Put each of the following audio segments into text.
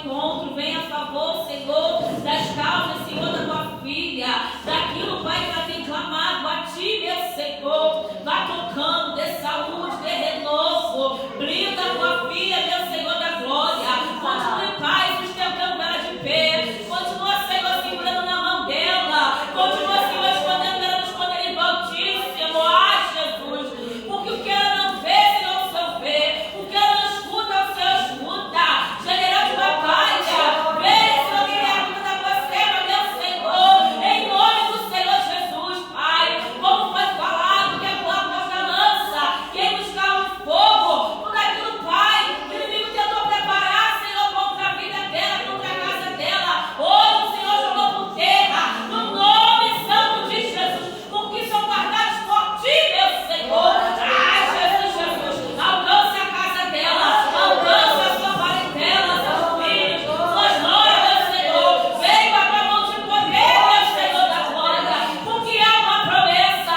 encontro, vem a favor, Senhor, das causas, Senhor, da tua filha, daquilo, Pai, que ela tem clamado a Ti, meu Senhor. Vá tocando, dê saúde, dê renovo, brinda a tua filha, meu Senhor da glória. Continue, Pai, sustentando ela de pé. Continua, Senhor, segurando na mão dela. Continua, Senhor, escondendo ela no esconderijo altíssimo. Ai, Jesus, porque o que ela não vê, Senhor, o Senhor vê. O que ela não escuta, o Senhor escuta. General de batalha, vem, Senhor, que é a luta da tua serva, meu Senhor, em nome do Senhor Jesus, Pai. Como foi falado, que é a porta da lança, quem buscar o fogo, tudo aquilo, Pai, que o inimigo tentou preparar, Senhor, contra a vida dela, contra a casa dela. Hoje o Senhor jogou por terra, no nome santo de Jesus, porque são guardados por Ti, meu Senhor. Ai, Jesus, Jesus, alcance a casa dela, alcance a sua parentela, seus filhos, suas noras, meu Senhor. Vem com a tua mão de poder, meu Senhor da glória, porque há uma promessa,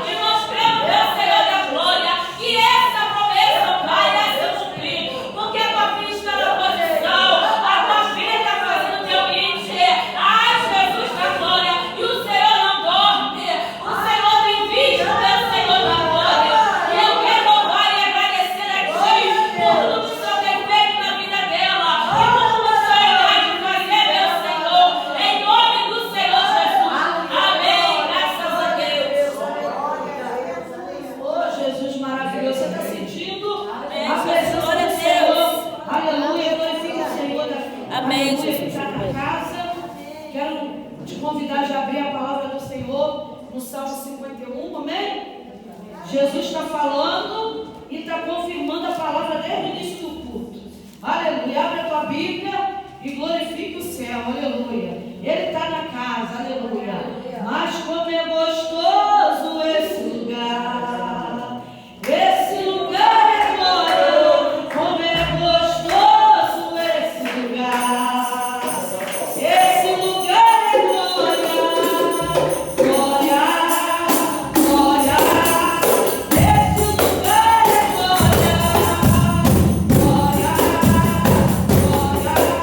e nós cremos, meu Senhor da glória, que essa promessa, Pai, vai se cumprir, porque a tua filha está na posição, a tua filha está fazendo o teu índice. Ai, Jesus da glória, e o Senhor não dorme, o Senhor tem visto, meu Senhor da glória, e eu quero louvar e agradecer a Ti por tudo que o Senhor tem feito na vida dela, e por tudo que o Senhor irá de fazer, meu Senhor, em nome do Senhor Jesus. Amém, graças a Deus. Oh, Jesus maravilhoso, você está sentindo Amém, a presença glória a do Deus. Senhor? Aleluia, glorifica o Senhor da Amém, aleluia, Jesus. que está na casa. Quero te convidar a abrir a palavra do Senhor no Salmo 51, amém? Jesus está falando e está confirmando a palavra desde o início do culto. Aleluia, abre a tua Bíblia e glorifique o céu, aleluia. Ele está na casa, aleluia. Mas como é gostoso esse lugar, esse lugar é glória. Como é gostoso esse lugar, esse lugar é glória, glória, glória. Esse lugar é glória, glória, glória. Esse lugar é glória. Como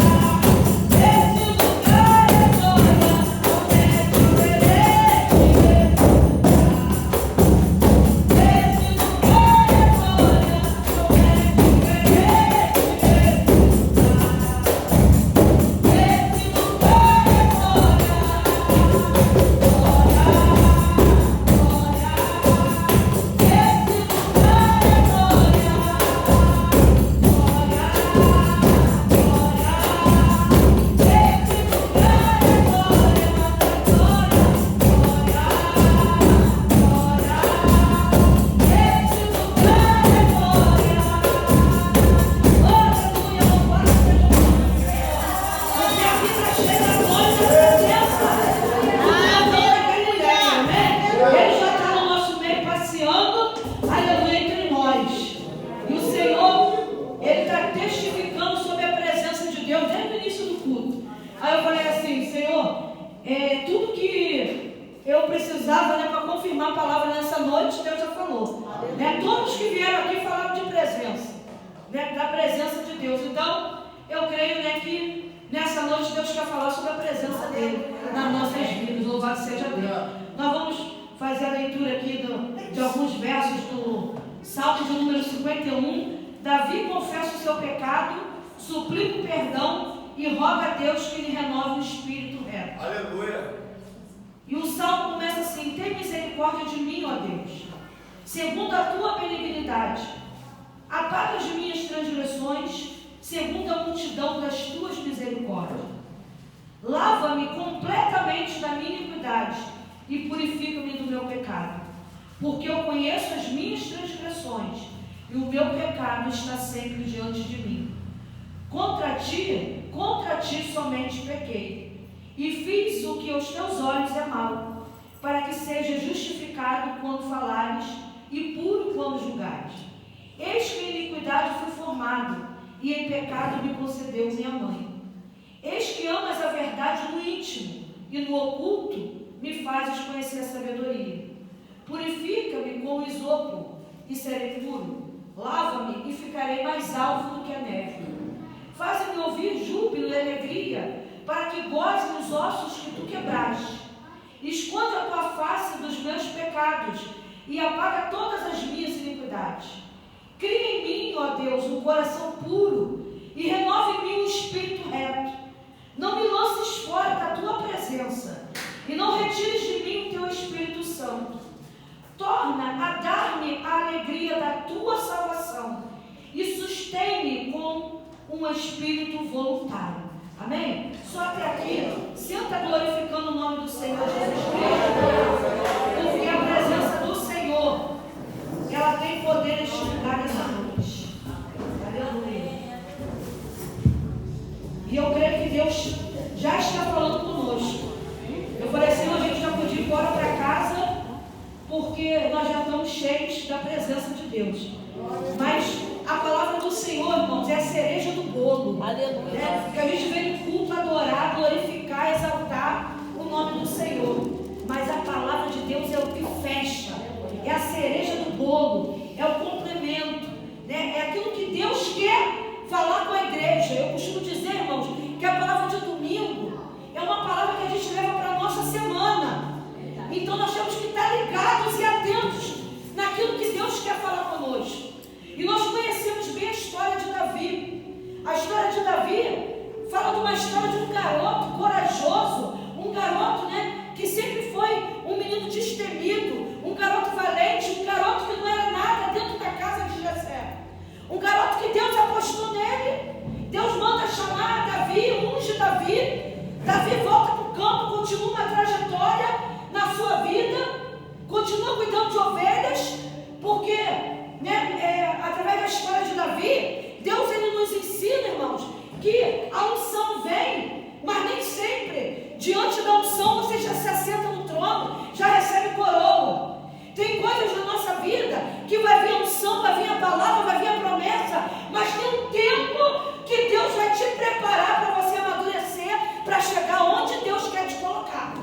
é Fazem-me ouvir júbilo e alegria, para que gozem os ossos que tu quebraste. Esconde a tua face dos meus pecados e apaga todas as minhas iniquidades. Cria em mim, ó Deus, um coração puro e renova em mim um espírito reto. Não me lances fora da tua presença e não retires de mim o teu Espírito Santo. Torna a dar-me a alegria da tua salvação e sustém-me com um espírito voluntário. Amém? Só até aqui. Senta glorificando o nome do Senhor Jesus Cristo. Porque a presença do Senhor, ela tem poder neste lugar nessa noite. Aleluia. E eu creio que Deus já está falando conosco. Eu falei assim, a gente já podia ir embora para casa, porque nós já estamos cheios da presença de Deus. Mas a palavra do Senhor, irmãos, é a cereja do bolo. Aleluia. Porque a gente vem no culto adorar, glorificar, exaltar o nome do Senhor. Mas a palavra de Deus é o que fecha, é a cereja do bolo, é o complemento, né? É aquilo que Deus quer falar com a igreja. Eu costumo dizer, irmãos, que a palavra de domingo é uma palavra que a gente leva para a nossa semana. Então nós temos que estar ligados e atentos naquilo que Deus quer falar conosco. E nós conhecemos bem a história de Davi. A história de Davi fala de uma história de um garoto corajoso, um garoto, né, que sempre foi um menino destemido, um garoto valente, um garoto que não era nada dentro da casa de Jessé. Um garoto que Deus apostou nele. Deus manda chamar Davi, unge Davi. Davi volta para o campo, continua uma trajetória na sua vida, continua cuidando de ovelhas, porque, né, através da história de Davi, Deus ele nos ensina, irmãos, que a unção vem, mas nem sempre diante da unção você já se assenta no trono, já recebe coroa. Tem coisas na nossa vida que vai vir a unção, vai vir a palavra, vai vir a promessa, mas tem um tempo que Deus vai te preparar para você amadurecer, para chegar onde Deus quer te colocar.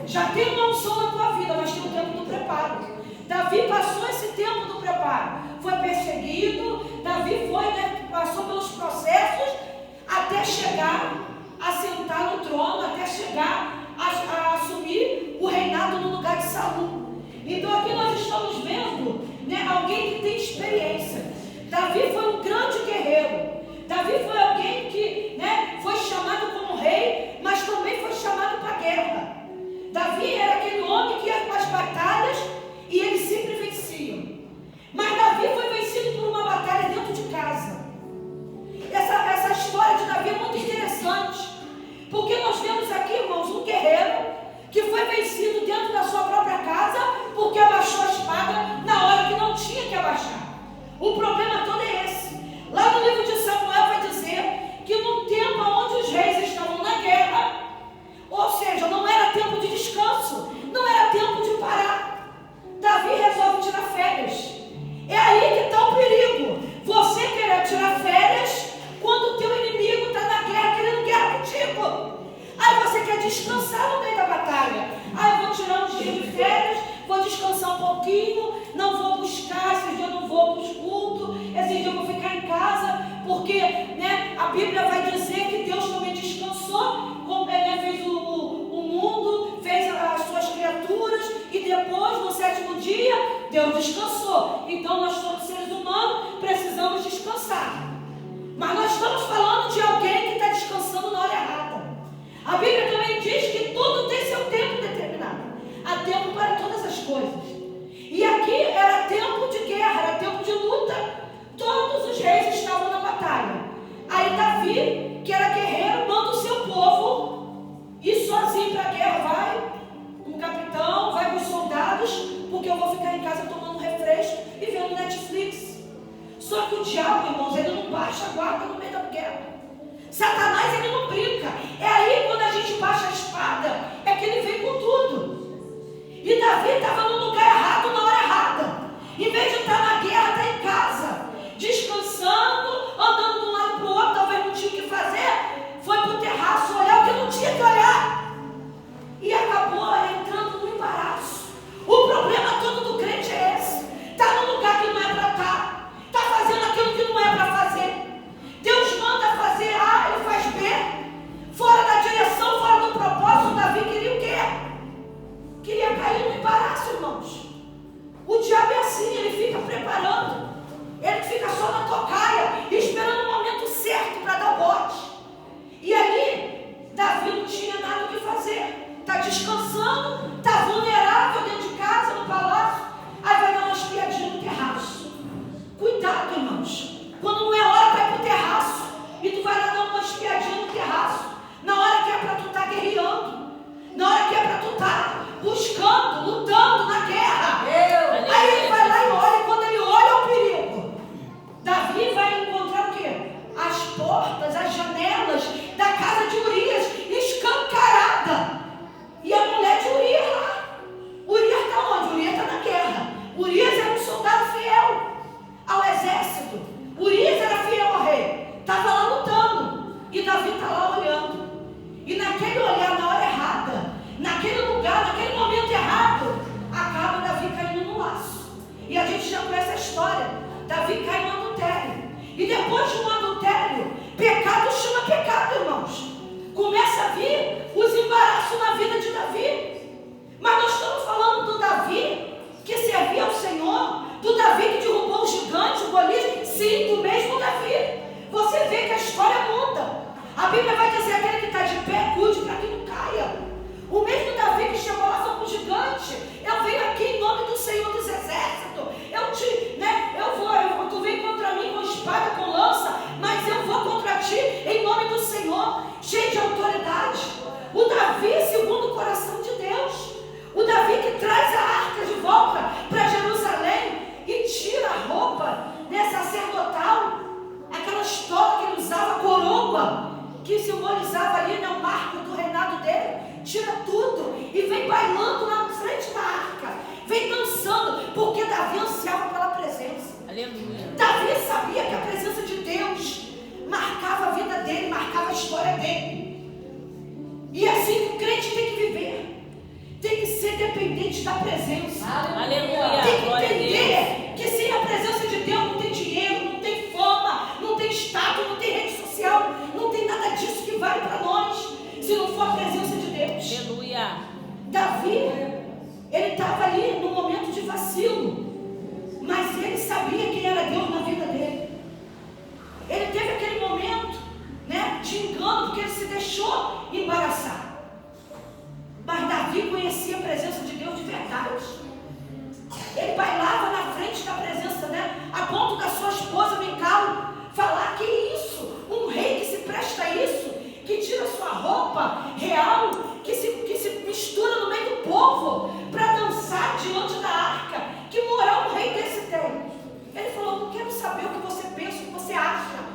Já tem uma unção na tua vida, mas tem um tempo do preparo. Davi passou esse tempo do preparo, foi perseguido, Davi foi, né, passou pelos processos até chegar a sentar no trono, até chegar a assumir o reinado no lugar de Saul. Então aqui nós estamos vendo, né, alguém que tem experiência. Davi foi um grande guerreiro. Davi foi alguém que, né, foi chamado como rei, mas também foi chamado para a guerra. Davi era aquele homem que ia para as batalhas e ele sempre vencia. Mas Davi foi vencido por uma batalha dentro de casa. Essa história de Davi é muito interessante, porque nós vemos aqui, irmãos, um guerreiro que foi vencido dentro da sua própria casa porque abaixou a espada na hora que não tinha que abaixar. O problema todo é esse. Lá no livro de Samuel vai dizer que num tempo onde os reis estavam na guerra, ou seja, não era tempo de descanso, não era tempo de parar, Davi resolve tirar férias. É aí que está o perigo. Você querer tirar férias quando o teu inimigo está na guerra, querendo guerra contigo. Aí você quer descansar no meio da batalha. Aí eu vou tirar uns dias de férias, vou descansar um pouquinho, não vou buscar, esses dias eu não vou para os cultos, esses dias eu vou ficar em casa, porque, né, a Bíblia vai dizer que Deus também descansou, como ele fez o mundo, fez as suas criaturas, e depois, no sétimo dia, Deus descansou. Então nós todos seres humanos precisamos descansar. Mas nós estamos falando de alguém que está descansando na hora errada. A Bíblia também diz que tudo tem seu tempo determinado. Há tempo para todas as coisas. E aqui era tempo de guerra, era tempo de luta. Todos os reis estavam na batalha. Aí Davi, que era guerreiro, manda o seu povo ir sozinho para a guerra. Vai com o capitão, vai com os soldados, porque eu vou ficar em casa tomando um refresco e vendo Netflix. Só que o diabo, irmãos, ele não baixa a guarda no meio da guerra. Satanás, ele não brinca. É aí quando a gente baixa a espada, é que ele vem com tudo. E Davi estava no lugar errado, na hora errada. Em vez de estar na guerra, está em casa, descansando, andando de um lado para o outro, talvez não tinha o que fazer. Foi para o terraço olhar o que não tinha que olhar. E acabou entrando no embaraço. O problema todo do crente é esse. Está no lugar que não é para estar. Está fazendo aquilo que não é para fazer. Deus manda fazer A Bíblia vai dizer: aquele que está de pé, cuide para que não caia. O mesmo Davi que chegou lá como gigante: eu venho aqui em nome do Senhor dos Exércitos. Tu vem contra mim com espada, com lança, mas eu vou contra ti em nome do Senhor, cheio de autoridade. O Davi segundo o coração de Deus. O Davi que traz a arca de volta para Jerusalém e tira a roupa sacerdotal, aquela estola que ele usava, a coroa, que simbolizava ali o marco do reinado dele. Tira tudo e vem bailando na frente da arca, vem dançando, porque Davi ansiava pela presença. Aleluia. Davi sabia que a presença de Deus marcava a vida dele, marcava a história dele. E assim o crente tem que viver, tem que ser dependente da presença. Aleluia. Tem que entender que sem a presença de Deus não tem dinheiro, não tem fama, não tem status, não tem rede social, não tem nada disso que vale para nós, se não for a presença de Deus. Aleluia. Davi, ele estava ali no momento de vacilo, mas ele sabia quem era Deus na vida dele. Ele teve aquele momento, de engano, porque ele se deixou embaraçar. Mas Davi conhecia a presença de Deus de verdade. Ele bailava na frente da presença, a ponto da sua esposa Mical falar: que isso? Um rei que se presta a isso? Que tira sua roupa real, que se mistura no meio do povo para dançar diante da arca. Que moral um rei desse tem? Ele falou: não quero saber o que você pensa, o que você acha.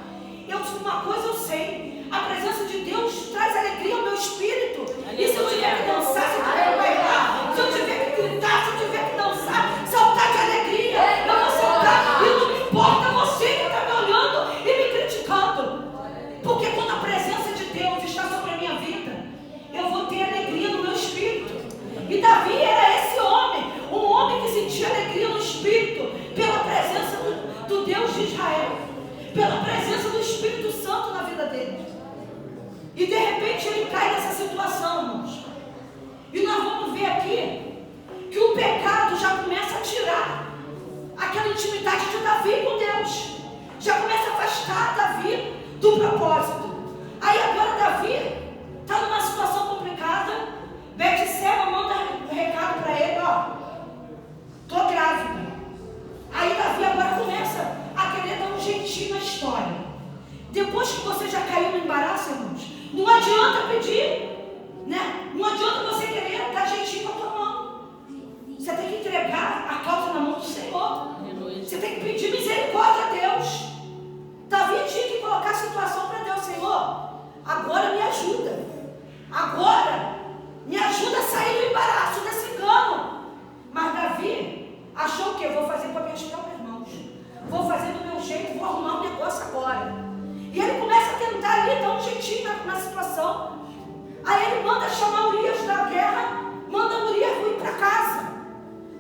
Uma coisa eu sei: a presença de Deus traz alegria ao meu espírito. E se eu tiver que dançar, se eu tiver que bailar, se eu tiver que gritar, se eu tiver que dançar, saltar de alegria, eu vou saltar. E não me importa você que está me olhando e me criticando. Porque quando a presença de Deus está sobre a minha vida, eu vou ter alegria no meu espírito. E Davi era esse homem, um homem que sentia alegria no espírito, pela presença do Deus de Israel, pela presença do Espírito Santo na vida dele. E de repente ele cai nessa situação, irmãos. E nós vamos ver aqui que o pecado já começa a tirar aquela intimidade de Davi com Deus, já começa a afastar Davi do propósito. Aí agora Davi está numa situação complicada. Betseba manda um recado para ele: estou grávida. Aí Davi agora começa a querer dar um jeitinho na história. Depois que você já caiu no embaraço, irmãos, não adianta pedir, não adianta você querer dar jeitinho com a tua mão. Você tem que entregar a causa na mão do Senhor. Você tem que pedir misericórdia a Deus. Davi tinha que colocar a situação para Deus: Senhor, agora me ajuda. Agora me ajuda a sair do embaraço, desse engano. Mas Davi achou o quê? Vou fazer com as minhas próprias mãos. Vou fazer do meu jeito, vou arrumar um negócio agora. E ele começa a tentar ali dar um jeitinho na situação. Aí ele manda chamar Urias da guerra, manda Urias ir para casa.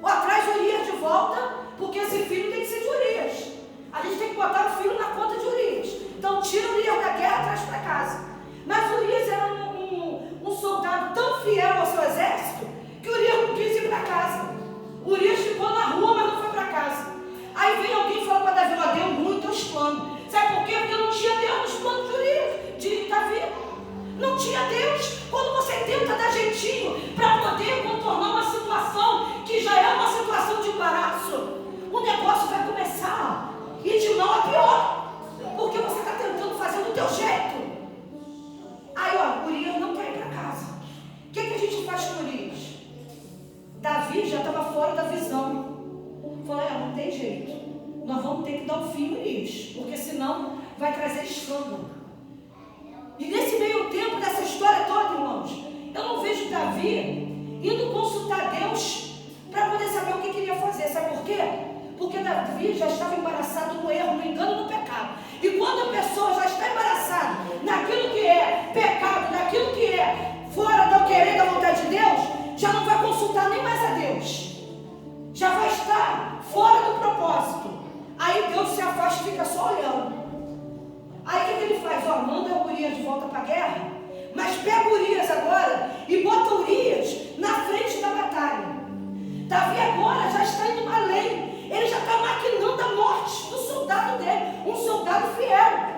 Traz Urias de volta, porque esse filho tem que ser de Urias. A gente tem que botar o filho na conta de Urias. Então tira Urias da guerra e traz para casa. Mas Urias era um soldado tão fiel ao seu exército que Urias não quis ir para casa. Urias ficou na rua, mas não foi para casa. Aí vem alguém e fala para Davi: deu muito aos planos. Sabe por quê? Porque não tinha Deus nos planos de Urias, de Davi. Não tinha Deus. Quando você tenta dar jeitinho para poder contornar uma situação que já é uma situação de embaraço, o negócio vai começar a ir de mal a pior, porque você está tentando fazer do teu jeito. Aí Urias não quer ir para casa. O que a gente faz com Urias? Davi já estava fora da visão. Falou: não tem jeito, nós vamos ter que dar um fim em Urias, porque senão vai trazer escândalo. E nesse meio tempo dessa história toda, irmãos, eu não vejo Davi indo consultar Deus para poder saber o que queria fazer. Sabe por quê? Porque Davi já estava embaraçado no erro, no engano, no pecado. E quando a pessoa já está embaraçada naquilo que é pecado, naquilo que é fora do querer da vontade de Deus, já não vai consultar nem mais a Deus. Já vai estar fora do propósito. Aí Deus se afasta e fica só olhando. Aí o que ele faz? Manda Urias de volta para a guerra, mas pega Urias agora e bota Urias na frente da batalha. Davi agora já está indo além. Ele já está maquinando a morte do soldado dele, um soldado fiel.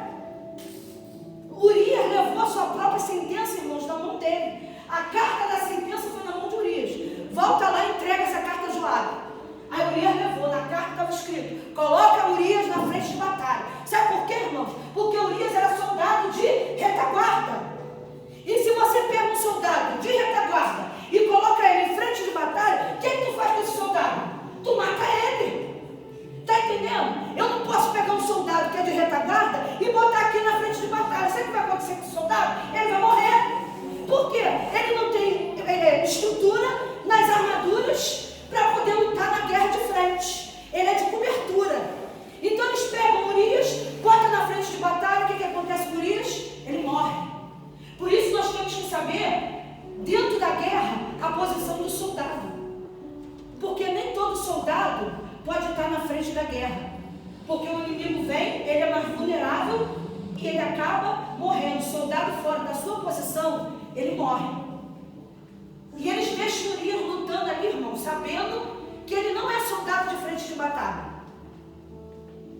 Urias levou sua própria sentença, irmãos, na mão dele. A carta da sentença foi na mão de Urias. Volta lá e entrega essa carta a Joabe. Aí Urias levou, na carta estava escrito: coloca Urias na frente de batalha. Sabe por quê, irmãos? Porque Urias era soldado de retaguarda. E se você pega um soldado de retaguarda e coloca ele em frente de batalha, o que tu faz com esse soldado? Tu mata ele. Está entendendo? Eu não posso pegar um soldado que é de retaguarda e botar aqui na frente de batalha. Sabe o que vai acontecer com esse soldado? Ele vai morrer. Por quê? Ele não tem estrutura nas armaduras para poder lutar na guerra de frente. Ele é de cobertura. Então eles pegam Urias, botam na frente de batalha. O que acontece com Urias? Ele morre. Por isso nós temos que saber, dentro da guerra, a posição do soldado. Porque nem todo soldado pode estar na frente da guerra. Porque o inimigo vem, ele é mais vulnerável e ele acaba morrendo. O soldado fora da sua posição, ele morre. E eles deixam Urias lutando ali, irmão, sabendo que ele não é soldado de frente de batalha.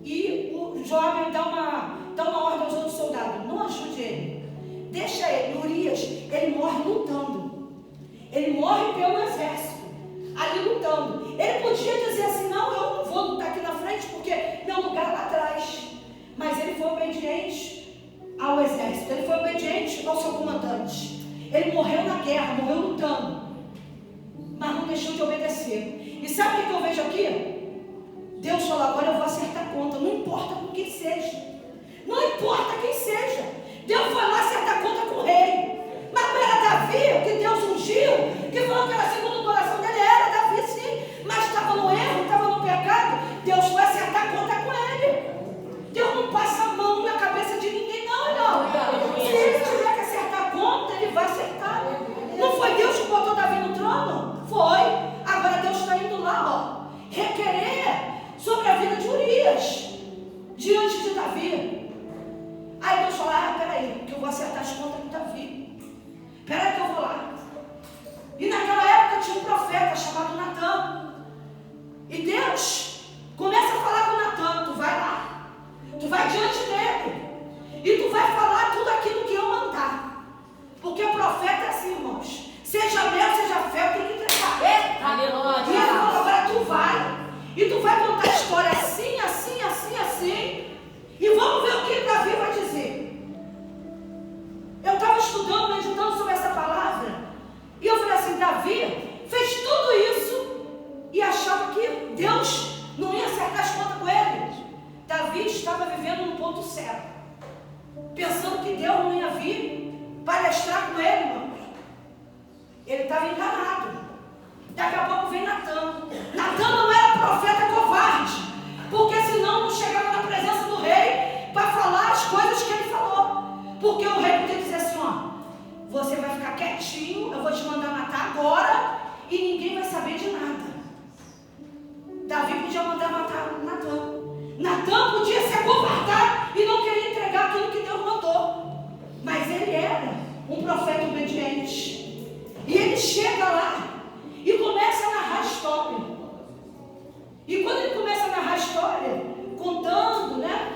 E o Joabe dá uma ordem aos outros soldados: não ajude ele. Deixa ele. Urias, ele morre lutando. Ele morre pelo exército, ali lutando. Ele podia dizer assim: não, eu não vou lutar aqui na frente porque meu lugar é lá atrás. Mas ele foi obediente ao exército. Ele foi obediente ao seu comandante. Ele morreu na guerra, morreu lutando, mas não deixou de obedecer. E sabe o que eu vejo aqui? Deus falou: agora eu vou acertar a conta. Não importa com quem seja. Não importa quem seja. Deus foi lá acertar a conta com o rei. Mas não era Davi que Deus ungiu, que falou que era segundo o coração dele. Era Davi sim, mas estava no erro, estava no pecado. Deus foi acertar a conta com ele. Deus não passa a mão na cabeça de ninguém, não, irmão. Se ele tiver que acertar a conta, ele vai acertar. Não foi Deus que botou Davi no trono? Foi. Agora Deus está indo lá, requerer sobre a vida de Urias diante de Davi. Aí Deus fala: peraí, que eu vou acertar as contas com Davi. Peraí que eu vou lá. E naquela época tinha um profeta chamado Natã. E Deus começa a falar com Natã: tu vai lá, tu vai diante dele e tu vai falar tudo aquilo que eu mandar. Porque o profeta é assim, irmãos: seja mel, seja fé, eu tenho que entregar. Aleluia. E ele falou: agora tu vai, e tu vai contar a história assim, assim, assim, assim. E vamos ver o que Davi vai dizer. Eu estava estudando, meditando sobre essa palavra, e eu falei assim: Davi fez tudo isso e achava que Deus não ia acertar as contas com ele. Davi estava vivendo no ponto cego, pensando que Deus não ia vir palestrar com ele, irmãos. Ele estava enganado. Daqui a pouco vem Natã. Natã não era profeta covarde, porque senão não chegava na presença do rei para falar as coisas que ele falou. Porque o rei podia dizer assim: ó, você vai ficar quietinho, eu vou te mandar matar agora e ninguém vai saber de nada. Davi podia mandar matar Natã. Natã podia se acovardar e não querer entregar aquilo que Deus mandou. Mas ele era um profeta obediente. E ele chega lá e começa a narrar a história. E quando ele começa a narrar a história, contando, né,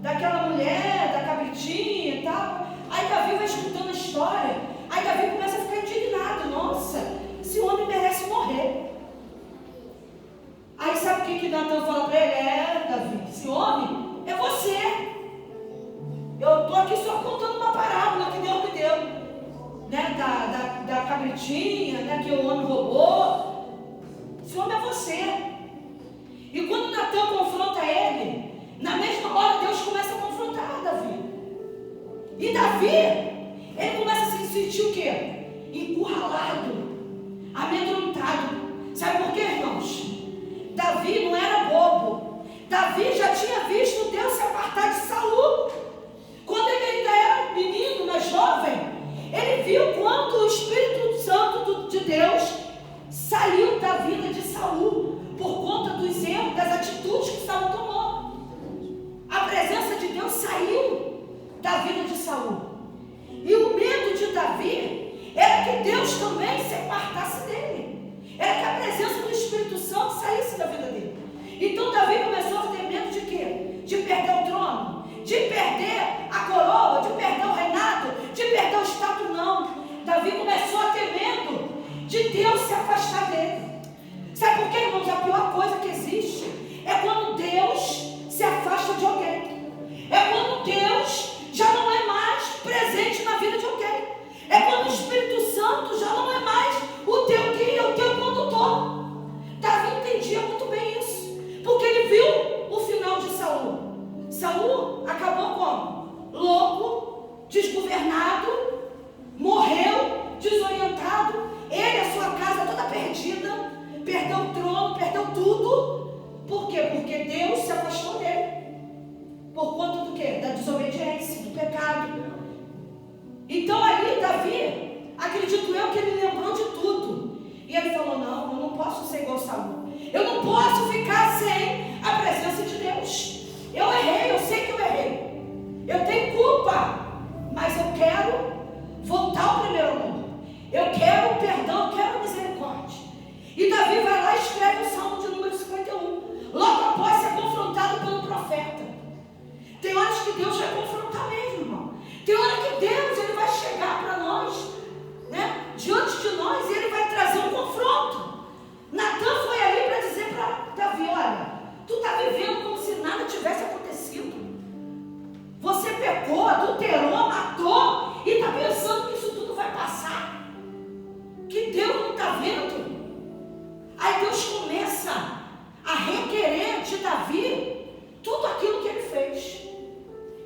daquela mulher, da cabritinha e tal, aí Davi vai escutando a história. Aí Davi começa a ficar indignado: nossa, esse homem merece morrer. Aí sabe o que Natã fala para ele? Davi, esse homem é você. Eu estou aqui só contando uma parábola que Deus me deu, né, da cabritinha, né, que o homem roubou. Esse homem é você. E quando Natã confronta ele, na mesma hora Deus começa a confrontar Davi. E Davi, ele começa a se sentir o quê? Encurralado, amedrontado. Sabe por quê, irmãos? Davi não era bobo. Davi já tinha visto Deus se apartar de Saul. Quando ele ainda era menino, mais jovem, ele viu quando o Espírito Santo de Deus saiu da vida de Saul por conta dos erros, das atitudes que Saul tomou. A presença de Deus saiu da vida de Saul. E o medo de Davi era que Deus também se apartasse dele. Era que a presença do Espírito Santo saísse da vida dele. Então Davi começou a ter medo de quê? De perder o trono, de perder a coroa, de perder o reinado, de já não é mais o teu guia, o teu condutor. Davi entendia muito bem isso, porque ele viu o final de Saul. Saul acabou como? Louco, desgovernado, morreu, desorientado. Ele, a sua casa toda perdida, perdeu o trono, perdeu tudo. Por quê? Porque Deus se afastou dele. Por conta do quê? Da desobediência, do pecado. Então ali Davi, acredito eu que ele lembrou de tudo. E ele falou, não, eu não posso ser igual Saul. Eu não posso ficar sem a presença de Deus. Eu errei, eu sei que eu errei. Eu tenho culpa, mas eu quero voltar ao primeiro amor. Eu quero o perdão, eu quero a misericórdia. E Davi vai lá e escreve o Salmo de número 51. Logo após ser confrontado pelo profeta. Tem horas que Deus vai confrontar mesmo, irmão. Tem hora que Deus ele vai chegar para nós, né? Diante de nós, e ele vai trazer um confronto. Natan foi ali para dizer para Davi, olha, tu está vivendo como se nada tivesse acontecido. Você pecou, adulterou, matou e está pensando que isso tudo vai passar. Que Deus não está vendo. Aí Deus começa a requerer de Davi tudo aquilo que ele fez.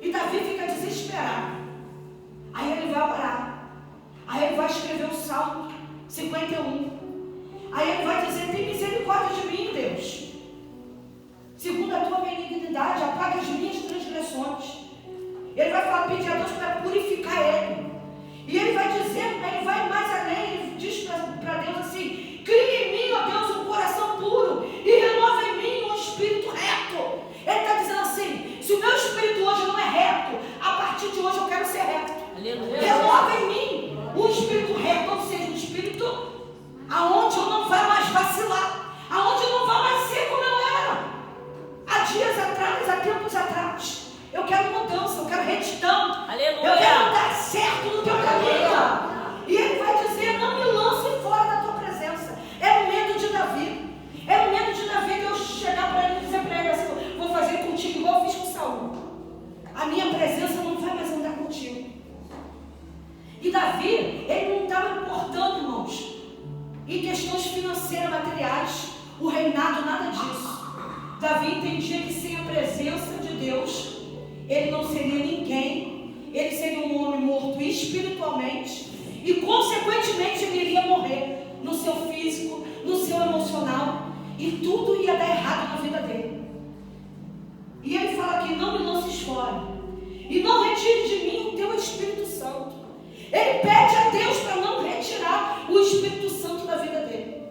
E Davi fica desesperado. Aí ele vai orar. Aí ele vai escrever o Salmo 51. Aí ele vai dizer, tem misericórdia de mim, Deus. Segundo a tua benignidade, apaga as minhas transgressões. Ele vai pedir a Deus para purificar ele. E ele vai dizer, ele vai mais além, ele diz para Deus assim, cria em mim, ó Deus, um coração puro e renova em mim um espírito reto. Ele está dizendo assim, se o meu espírito hoje não é reto, a partir de hoje eu quero ser reto. Aleluia. Renova em mim um espírito reto, ou seja, um espírito aonde eu não vai mais vacilar, aonde eu não vai mais ser como eu era. Há dias atrás, há tempos atrás, eu quero mudança, eu quero retidão. Aleluia. Eu quero dar certo no teu caminho. E ele vai dizer, não me lance fora da tua presença. É o medo de Davi. É o medo de Davi de eu chegar para ele e dizer para ele assim, vou fazer contigo igual eu fiz com Saul. A minha presença não vai mais andar contigo. E Davi, ele não estava importando, irmãos, em questões financeiras, materiais, o reinado, nada disso. Davi entendia que sem a presença de Deus, ele não seria ninguém, ele seria um homem morto espiritualmente e consequentemente ele iria morrer no seu físico, no seu emocional e tudo ia dar errado na vida dele. E ele fala aqui, não me lances fora e não retire de mim o teu Espírito Santo. Ele pede a Deus para não retirar o Espírito Santo da vida dele,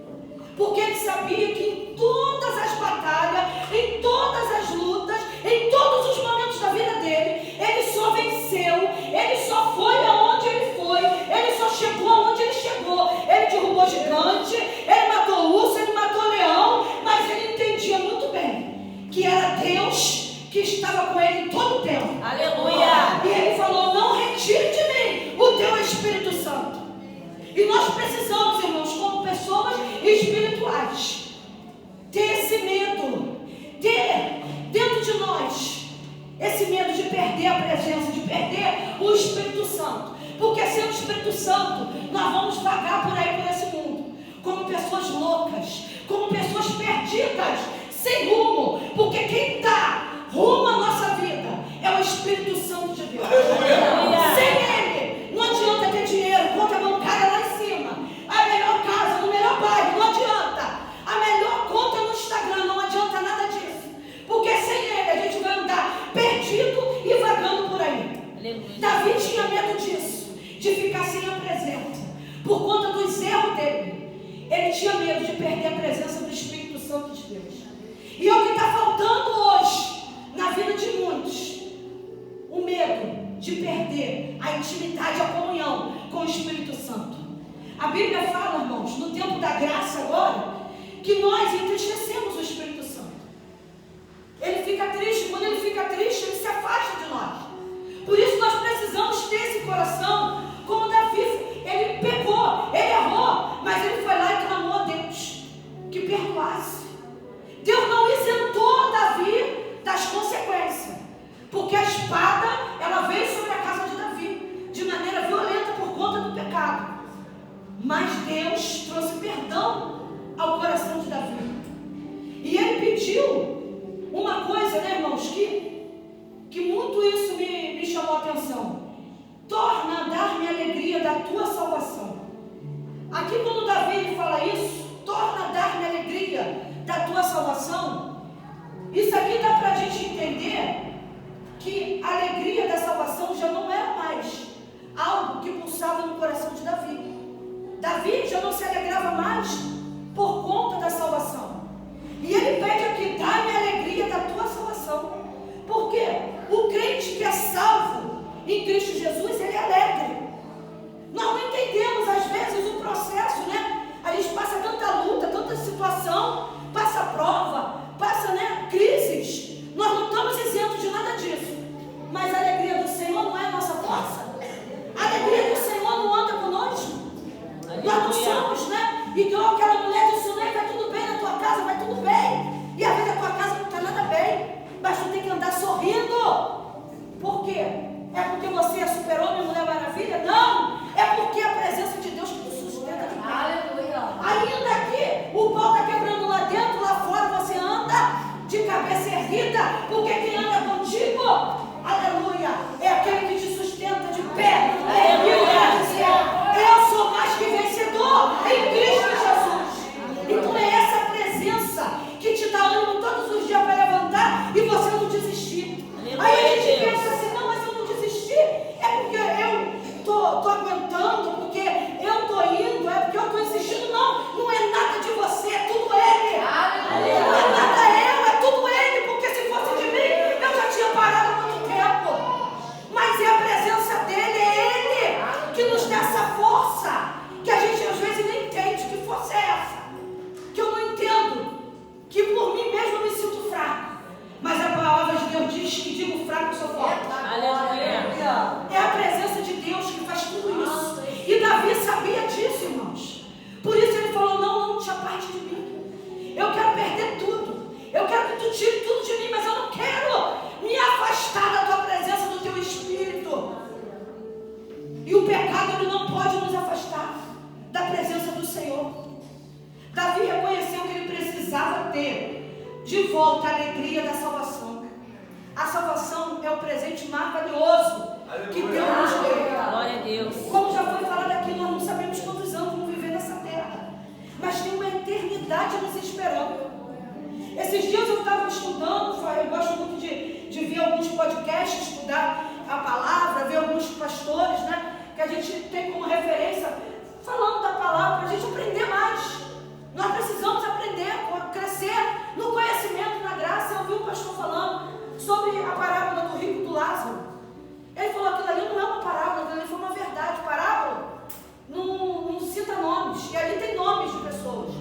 porque ele sabia que em todas as batalhas, em todas as lutas, em todos os momentos da vida dele, ele só venceu, ele só foi aonde ele foi, ele só chegou aonde ele chegou. Ele derrubou gigante, ele matou urso, ele matou leão, mas ele entendia muito bem que era Deus que estava com ele todo o tempo. Aleluia! E ele falou, não retire de mim o teu Espírito Santo. E nós precisamos, irmãos, como pessoas espirituais, ter esse medo, ter dentro de nós esse medo de perder a presença, de perder o Espírito Santo. Porque sem o Espírito Santo, nós vamos vagar por aí por esse mundo, como pessoas loucas, como pessoas perdidas, sem rumo. Porque quem dá rumo à nossa vida é o Espírito Santo de Deus. Sem Ele, não adianta ter dinheiro, conta bancária lá em cima, a melhor casa, no melhor bairro, não adianta. A melhor conta no Instagram, não adianta nada disso. Porque sem Ele a gente vai andar perdido e vagando por aí. Aleluia. Davi tinha medo disso, de ficar sem a presença, por conta dos erros dele. Ele tinha medo de perder a presença do Espírito Santo de Deus. E é o que está faltando hoje na vida de muitos, o medo de perder a intimidade, a comunhão com o Espírito Santo. A Bíblia fala, irmãos, no tempo da graça agora, que nós entristecemos o Espírito Santo. Ele fica triste, quando ele fica triste, ele se afasta de nós. Por isso nós precisamos ter esse coração, como Davi, ele pecou, ele errou, mas ele foi lá e clamou a Deus que perdoasse. Deus não isentou Davi das consequências, porque a espada, ela veio sobre a casa de Davi, de maneira violenta por conta do pecado. Mas salvação, isso aqui dá para a gente entender que a alegria da salvação já não era mais algo que pulsava no coração de Davi. Davi já não se alegrava mais por conta da salvação. E ele pede aqui: dá-me a alegria da tua salvação. Porque o crente que é salvo em Cristo Jesus, ele é alegre. Nós não entendemos às vezes o processo, né? A gente passa tanta luta, tanta situação, passa prova, passa, né, crises. Nós não estamos isentos de nada disso. Mas a alegria do Senhor não é a nossa força. A alegria do Senhor não anda conosco. Nós não somos, né? Igual aquela mulher disse: vai tudo bem na tua casa, vai tudo bem. E às vezes a tua casa não está nada bem, mas tu tem que andar sorrindo. Por quê? É porque você é super-homem, Mulher Maravilha? Não! É porque é a presença de Deus que te sustenta de pé. Aleluia! Ainda que o pau está quebrando lá dentro, lá fora você anda de cabeça erguida, porque quem anda contigo, aleluia, é aquele que te sustenta de pé. Eu sou mais que vencedor em Cristo Jesus. Então é essa presença que te dá ânimo todos os dias para levantar e você não desistir. Aí a gente pensa assim: não, mas eu não desisti, é porque eu tô aguentando, porque eu tô indo, é porque eu tô insistindo. Não é nada de você, é tudo Ele. Não é nada eu, é tudo Ele, porque se fosse de mim, eu já tinha parado há muito tempo. Mas é a presença dEle, é Ele que nos dá essa força, que a gente às vezes nem entende que força é essa, que eu não entendo, que por mim mesmo eu me sinto fraco. Mas a palavra de Deus diz que digo fraco, sou forte. Aleluia. É a presença de Deus que faz tudo isso. E Davi sabia disso, irmãos. Por isso ele falou: não te aparte de mim. Eu quero perder tudo. Eu quero que tu tire tudo de mim, mas eu não quero me afastar da tua presença, do teu Espírito. E o pecado, ele não pode nos afastar da presença do Senhor. Davi reconheceu que ele precisava ter de volta a alegria da salvação. A salvação é o presente mais valioso que Deus nos deu. Glória a Deus. Como já foi falado aqui, nós não sabemos quantos anos vamos viver nessa terra, mas tem uma eternidade nos esperando. Esses dias eu estava estudando, eu gosto muito de ver alguns podcasts, estudar a palavra, ver alguns pastores, né, que a gente tem como referência, falando da palavra, para a gente aprender mais. Nós precisamos aprender, crescer no conhecimento, na graça. Eu vi um pastor falando sobre a parábola do rico e do Lázaro. Ele falou: aquilo ali não é uma parábola, aquilo ali foi uma verdade. Parábola não cita nomes, e ali tem nomes de pessoas.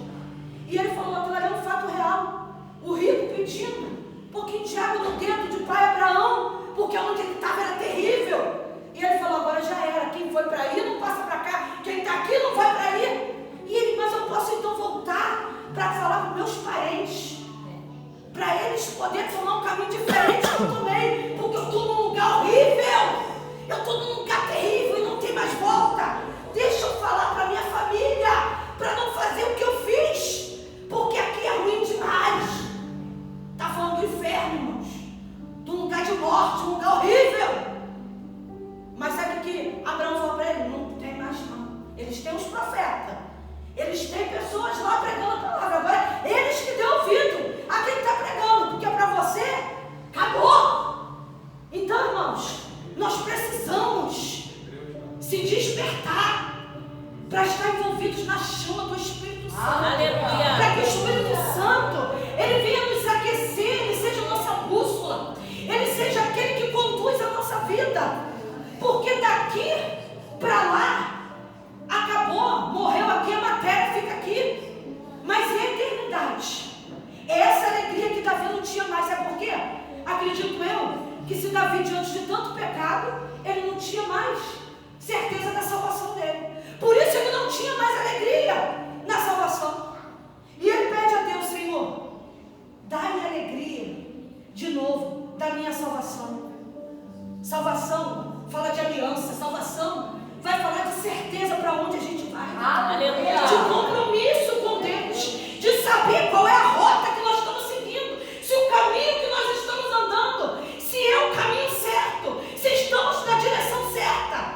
E ele falou: aquilo ali é um fato real. O rico pedindo um pouquinho de água no dedo de pai Abraão, porque onde ele estava era terrível. E ele falou: agora já era, quem foi para aí não passa para cá, quem está aqui não vai para aí. E ele: mas eu posso então voltar para falar com meus parentes, para eles poderem tomar um caminho diferente que eu tomei, porque eu estou num lugar horrível, eu estou num lugar terrível e não tem mais volta. Deixa eu falar para minha família, para não fazer o que eu fiz, porque aqui é ruim demais. Está falando do inferno, irmãos, de um lugar de morte, um lugar horrível. Mas sabe o que Abraão falou para ele? Não tem mais não. Eles têm os profetas, eles têm pessoas lá pregando a palavra. Agora, eles que dão ouvido a quem está pregando, porque para você, acabou. Então, irmãos, nós precisamos se despertar para estar envolvidos na chama do Espírito Santo. Aleluia. Para que o Espírito Santo, ele venha nos aquecer, ele seja a nossa bússola, ele seja aquele que conduz a nossa vida. Porque daqui para lá, acabou, morreu aqui, a matéria fica aqui. Mas e a eternidade? Essa alegria que Davi não tinha mais. Sabe por quê? Acredito eu que se Davi, diante de tanto pecado, ele não tinha mais certeza da salvação dele. Por isso ele não tinha mais alegria na salvação. E ele pede a Deus: Senhor, dá-me alegria de novo da minha salvação. Salvação fala de aliança, salvação vai falar de certeza para onde a gente vai. Aleluia. De compromisso com Deus, de saber qual é a rota que nós estamos seguindo, se o caminho que nós estamos andando, se é o caminho certo, se estamos na direção certa.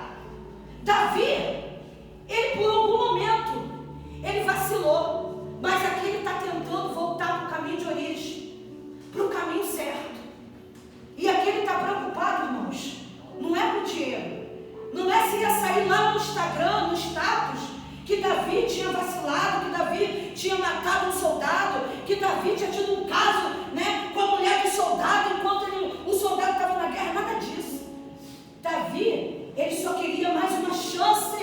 Davi, ele por algum momento, ele vacilou, mas aqui ele está tentando voltar para o caminho de origem. Davi tinha tido um caso, né, com a mulher do soldado, enquanto o soldado estava na guerra, nada disso. Davi, ele só queria mais uma chance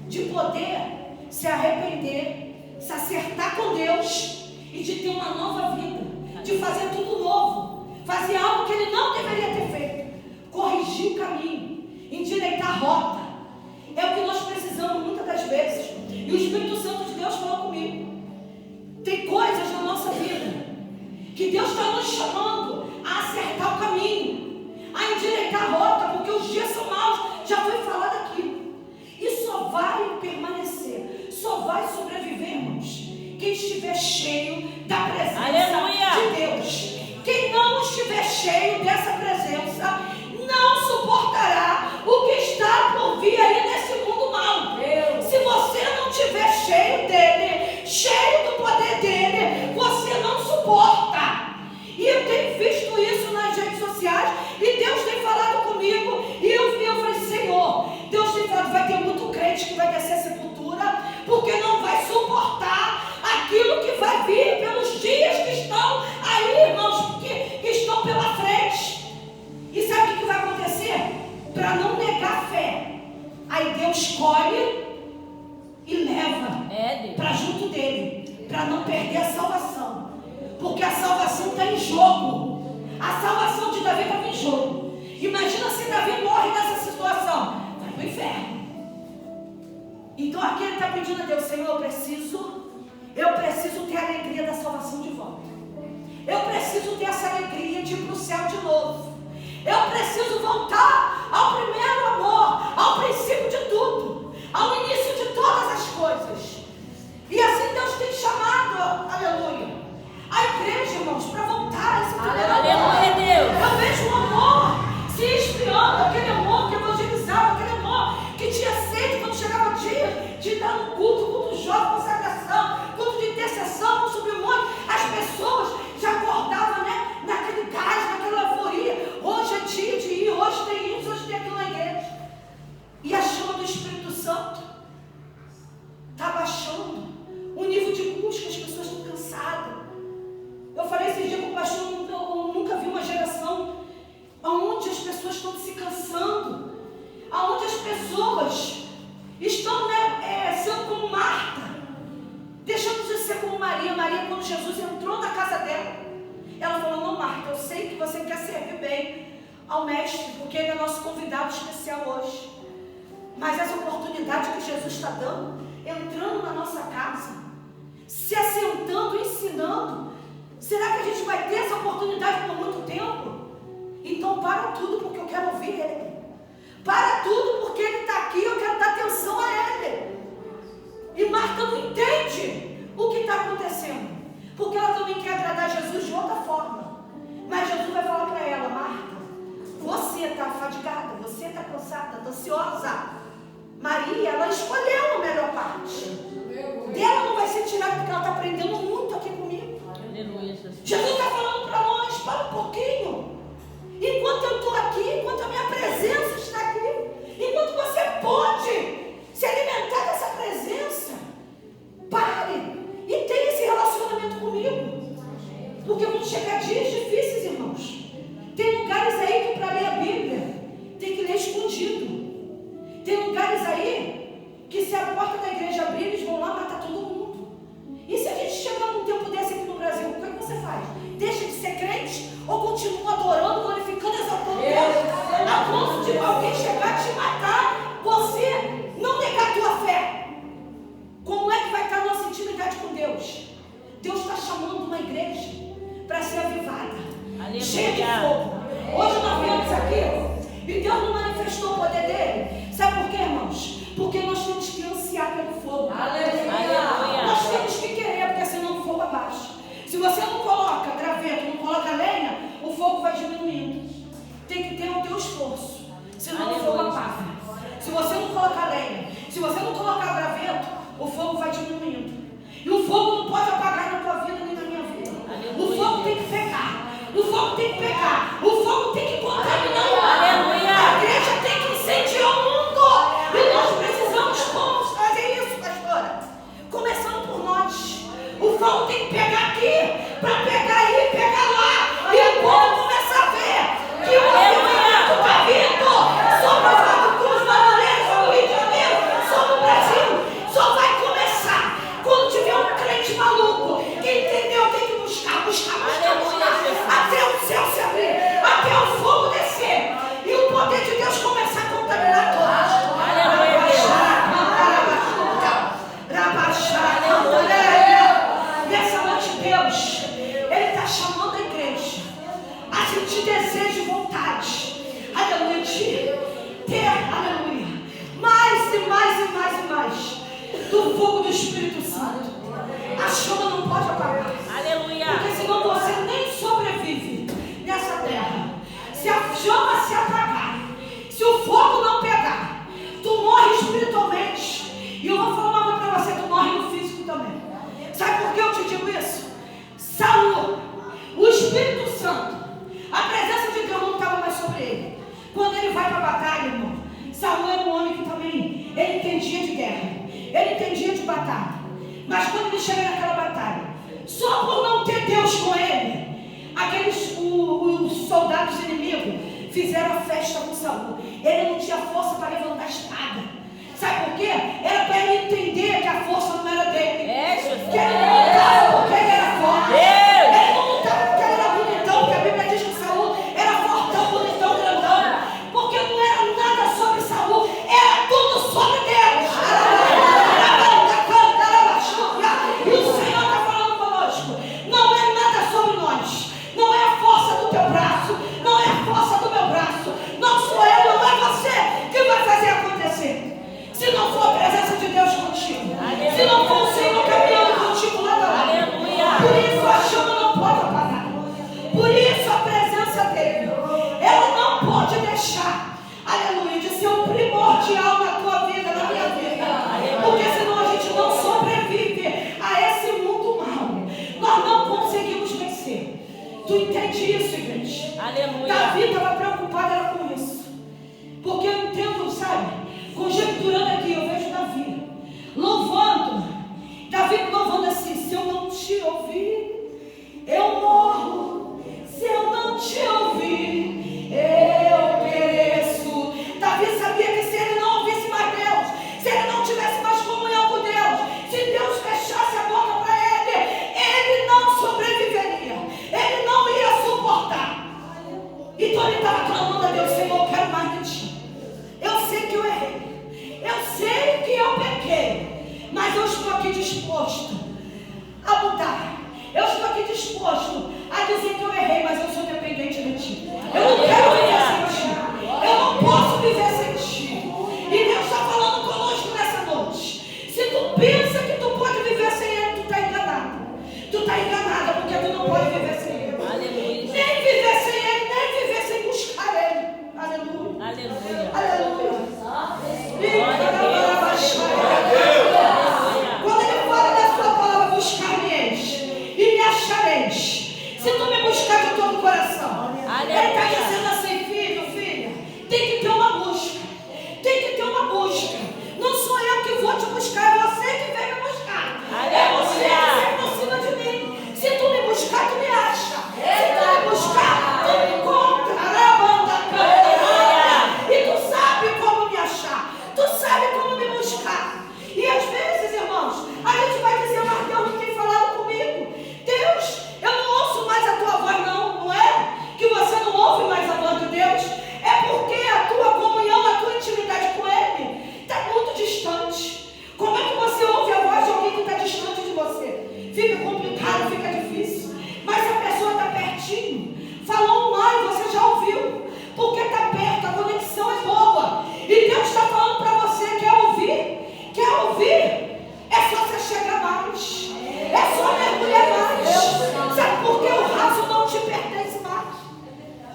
de poder se arrepender, se acertar com Deus e de ter uma nova vida, de fazer tudo novo, fazer algo que ele não deveria ter feito, corrigir o caminho, endireitar a rota. É o que nós precisamos muitas das vezes. E o Espírito Santo de Deus falou comigo. Tem coisas na nossa vida que Deus está nos chamando a acertar o caminho, a endireitar a rota, porque os dias são maus. Já foi falado aqui. E só vai permanecer, só vai sobreviver, irmãos, quem estiver cheio da presença de Deus. Quem não estiver cheio dessa presença não suportará o que está por vir aí nesse mundo mal. Se você não estiver cheio dele, cheio do poder dele, você não suporta. E eu tenho visto isso nas redes sociais, e Deus tem falado comigo, e eu falei, Senhor, Deus tem falado, vai ter muito crente que vai descer a sepultura, porque não vai suportar aquilo que vai vir pelos dias que estão aí, irmãos, que estão pela frente. E sabe o que vai acontecer? Para não negar a fé, aí Deus escolhe e leva para junto dele, para não perder a salvação, porque a salvação está em jogo. A salvação de Davi estava em jogo. Imagina se Davi morre nessa situação, vai para o inferno. Então aqui ele está pedindo a Deus, Senhor, eu preciso ter a alegria da salvação de volta. Eu preciso ter essa alegria de ir para o céu de novo. Eu preciso voltar ao primeiro amor, ao princípio de tudo, ao início de todas as coisas. E assim Deus tem chamado, aleluia, a igreja, irmãos, para voltar a esse primeiro amor. Aleluia, Deus. Eu vejo o amor se esfriando, aquele amor que evangelizava, aquele amor que tinha sede quando chegava o dia de dar um culto jovem, consagração, culto de intercessão, no submonte. As pessoas já acordavam, né, naquele gás, naquela euforia. Hoje é dia de ir, hoje tem isso, hoje tem aquilo na igreja. E a chama do Espírito Santo está baixando. O nível de busca, as pessoas estão cansadas. Eu falei esse dia com o pastor, eu nunca vi uma geração onde as pessoas estão se cansando, onde as pessoas estão, né, sendo como Marta, deixando de ser como Maria. Maria, quando Jesus entrou na casa dela, ela falou, não, Marta, eu sei que você quer servir bem ao mestre, porque ele é nosso convidado especial hoje, mas essa oportunidade que Jesus está dando, entrando na nossa casa, se assentando, ensinando, será que a gente vai ter essa oportunidade por muito tempo? Então para tudo, porque eu quero ouvir ele. Para tudo, porque ele está aqui, eu quero dar atenção a ele. E Marta não entende o que está acontecendo, porque ela também quer agradar Jesus de outra forma. Mas Jesus vai falar para ela, Marta, você está fadigada, você está cansada, está ansiosa. Maria, ela escolheu a melhor parte. Dela não vai ser tirada, porque ela está aprendendo muito aqui comigo. Aleluia, Jesus. Jesus está falando para nós, para um pouquinho. Enquanto eu estou aqui, enquanto a minha presença está aqui, enquanto você pode se alimentar dessa presença, pare e tenha esse relacionamento comigo. Porque vão chegar dias difíceis, irmãos. Tem lugares aí que para ler a Bíblia tem que ler escondido. Tem lugares aí que se a porta da igreja abrir, eles vão lá matar todo mundo. E se a gente chegar num tempo desse aqui no Brasil, o que você faz? Deixa de ser crente ou continua adorando, glorificando, exaltando Deus, a ponto de alguém chegar e te matar, você não negar a tua fé? Como é que vai estar a nossa intimidade com Deus? Deus está chamando uma igreja para ser avivada, cheia de fogo. Hoje nós viemos aqui e Deus não manifestou o poder dele. Sabe por quê, irmãos? Porque nós temos que ansiar pelo fogo. Aleluia. Nós temos que querer, porque senão o fogo abaixa. Se você não coloca graveto, não coloca lenha, o fogo vai diminuindo. Tem que ter o teu esforço, senão o fogo apaga. Se você não colocar lenha, se você não colocar graveto, o fogo vai diminuindo. E o fogo não pode apagar na tua vida nem na minha vida. O fogo tem que pegar. O fogo tem que pegar. O fogo tem que contaminar o mundo. A igreja tem que incendiar o mundo. E nós precisamos fazer isso, pastora. Começando por nós. O fogo tem que pegar aqui do fogo do Espírito Santo. A chama não pode apagar. Aleluia. Porque senão você nem sobrevive nessa terra. Se a chama se apagar, se o fogo não pegar, tu morre espiritualmente. E eu vou falar uma coisa para você, tu morre no físico também. Sabe por que eu te digo isso? Saul, o Espírito Santo, a presença de Deus não estava mais sobre ele. Quando ele vai para a batalha, irmão, Saul era um homem que também, ele entendia de guerra, ele entendia de batalha. Mas quando ele chega naquela batalha, só por não ter Deus com ele, os soldados inimigos fizeram a festa com Saul. Ele não tinha força para levantar a espada. Sabe por quê? Era para ele entender que a força não era dele. Que ele não lutava porque ele era forte. Ele não lutava porque ele era bonitão, porque a Bíblia diz que Saul era fortão, bonitão, grandão. Porque não era nada sobre Saul, era tudo sobre Deus. E o Senhor está falando conosco. Não é nada sobre nós. Não é a força do teu braço. Não é a força do meu braço. Não sou eu, não é você que vai fazer acontecer. Se não for a presença de Deus contigo. Se não for o Senhor caminhando contigo lá da lá. Por isso a chama não pode apagar. Por isso a presença dele, ela não pode deixar, aleluia, de ser um primordial na tua vida, na minha vida. Porque senão a gente não sobrevive a esse mundo mal. Nós não conseguimos vencer. Tu entende isso, igreja? Aleluia. Davi estava preocupado com isso. Porque eu entendo, sabe? Conjecturando aqui, eu vejo Davi louvando. Davi louvando assim: se eu não te ouvir, eu morro. Se eu não te ouvir, eu pereço. Davi sabia que se ele não ouvisse mais Deus, se ele não tivesse mais comunhão com Deus, se Deus fechasse a boca para ele não sobreviveria. Ele não ia suportar. Então ele estava clamando a Deus: Senhor, eu quero mais de ti. Eu sei que eu errei, eu sei que eu pequei, mas eu estou aqui disposto a mudar. Eu estou aqui disposto a dizer que eu errei, mas eu sou dependente de ti. Eu não quero viver sem ti. Eu não posso viver sem ti. E Deus está falando conosco nessa noite. Se tu pensa que tu pode viver sem Ele, tu está enganado. Tu está enganada, porque tu não pode viver sem Ele. Aleluia. Nem viver sem Ele, nem viver sem buscar Ele. Aleluia. Aleluia. Aleluia. Aleluia. Quando ele fala da sua palavra, buscar-me-eis e me achareis, se tu me buscar de todo o coração. Ele está dizendo assim: filho, filha, tem que ter uma busca. Tem que ter uma busca. Não sou eu que vou te buscar, é você que vem me buscar. É você que se aproxima de mim. Se tu me buscar, tu me acha. Se tu me buscar, tu me encontra. E tu sabe como me achar. Tu sabe como me buscar. E às vezes, irmãos, a gente vai dizer: mas Deus não tem falado comigo. Deus, eu não ouço mais a tua voz. Não é que você não ouve mais a voz de Deus. É porque a tua comunhão, a tua intimidade com Ele está muito distante. Como é que você ouve a voz de alguém que está distante de você? Fica complicado, fica difícil. Mas a pessoa está pertinho. Falou um ai, você já ouviu. Porque está perto, a conexão é boa. E Deus está falando para você: quer ouvir? Quer ouvir? É só você chegar mais. É só mergulhar mais. Sabe por quê? O raso não te pertence mais.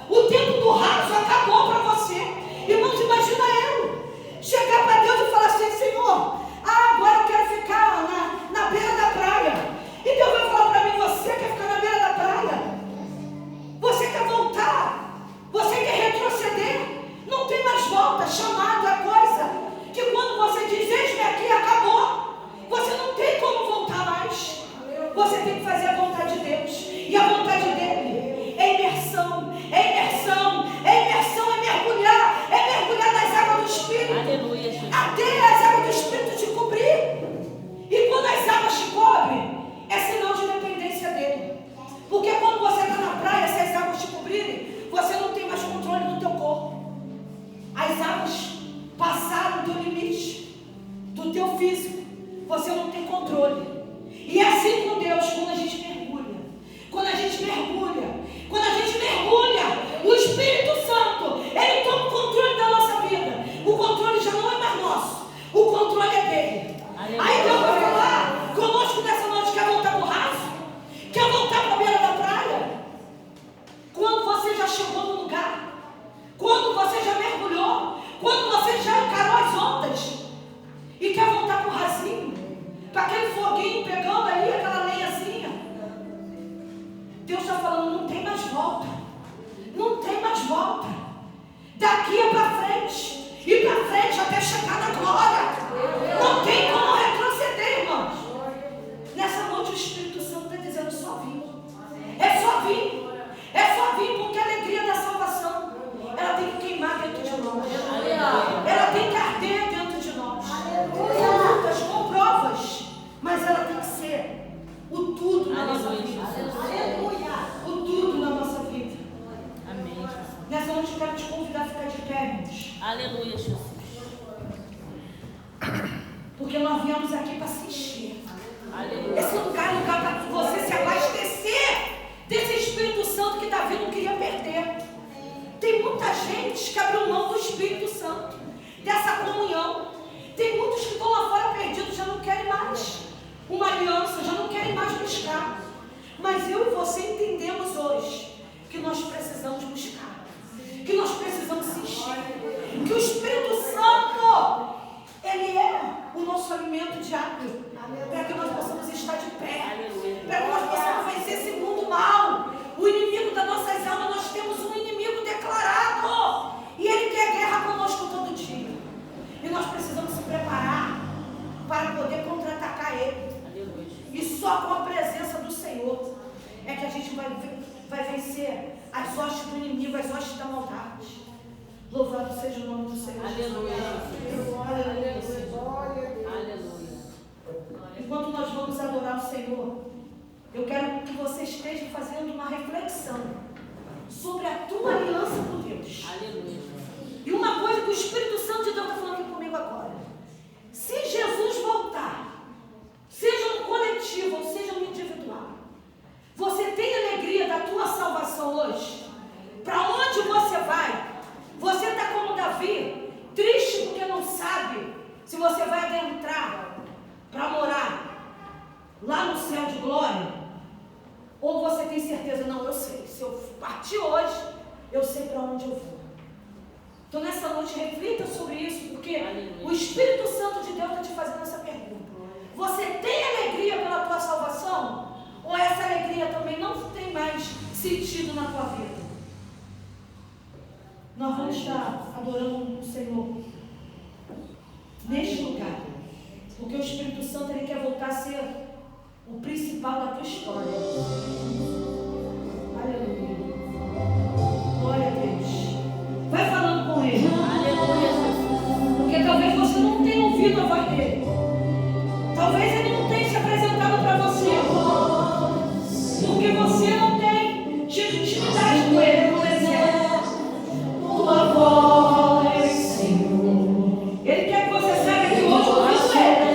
O tempo do raso acabou para você. Irmãos, imagina eu chegar para Deus e falar assim: Senhor, agora eu quero ficar na beira da praia. E Deus vai falar para mim: você quer ficar na beira da praia? Você quer voltar? Você quer retroceder? Não tem mais volta. Chamado é coisa que quando você diz: eis-me aqui, acabou. Você não tem como voltar mais. Você tem que fazer a vontade de Deus. E a vontade dele é imersão. É imersão. É imersão, é mergulhar. É mergulhar nas águas do Espírito. Aleluia, Jesus. Até as águas do Espírito te cobrir. E quando as águas te cobrem, é sinal de dependência dele. Porque quando você está na praia, se as águas te cobrirem, você não tem mais controle do teu corpo. As águas passaram do limite do teu físico. Você não tem controle. E é assim com Deus, quando a gente mergulha. Quando a gente mergulha. Quando a gente mergulha, o Espírito Santo, ele toma o controle da nossa vida. O controle já não é mais nosso. O controle é dele. Aí Deus Aleluia, Jesus. Porque nós viemos aqui para se encher. Aleluia. Esse lugar é um lugar para você se abastecer desse Espírito Santo que Davi não queria perder. Tem muita gente que abriu mão do Espírito Santo, dessa comunhão. Tem muitos que estão lá fora perdidos, já não querem mais uma aliança, já não querem mais buscar. Mas eu e você entendemos hoje que nós precisamos buscar, que nós precisamos se encher, que o Espírito Santo, ele é o nosso alimento diário, para que nós possamos estar de pé, para que nós possamos vencer esse mundo mal. O inimigo das nossas almas, nós temos um inimigo declarado, e ele quer guerra conosco todo dia. E nós precisamos se preparar para poder contra-atacar ele. E só com a presença do Senhor é que a gente vai vencer as hostes do inimigo, as hostes da maldade. Louvado seja o nome do Senhor. Aleluia. Aleluia. Aleluia. Enquanto nós vamos adorar o Senhor, eu quero que você esteja fazendo uma reflexão sobre a tua aliança com Deus. Aleluia. E uma coisa que o Espírito Santo de Deus está falando aqui comigo agora: se Jesus voltar, seja no coletivo ou seja no individual, você tem alegria da tua salvação hoje? Para onde você vai? Você está como Davi, triste porque não sabe se você vai adentrar para morar lá no céu de glória? Ou você tem certeza? Não, eu sei, se eu partir hoje, eu sei para onde eu vou. Então nessa noite reflita sobre isso, porque o Espírito Santo de Deus está te fazendo essa pergunta. Você tem alegria pela tua salvação? Ou essa alegria também não tem mais sentido na tua vida? Nós vamos estar adorando o Senhor neste lugar, porque o Espírito Santo ele quer voltar a ser o principal da tua história. Aleluia. Glória a Deus. Vai falando com ele. Aleluia. Porque talvez você não tenha ouvido a voz dele. Talvez ele não tenha se apresentado para você. Porque você não tem tido intimidade com ele, por exemplo. Tua voz, Senhor. Ele quer que você saiba que hoje ouvindo ele.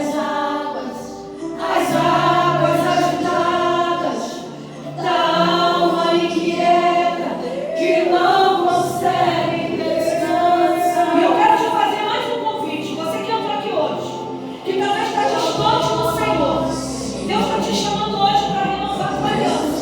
As águas agitadas da alma inquieta que não consegue descansar. E eu quero te fazer mais um convite. Você que entrou aqui hoje, que talvez está distante do Senhor, Deus está te chamando hoje para renovar a tua aliança.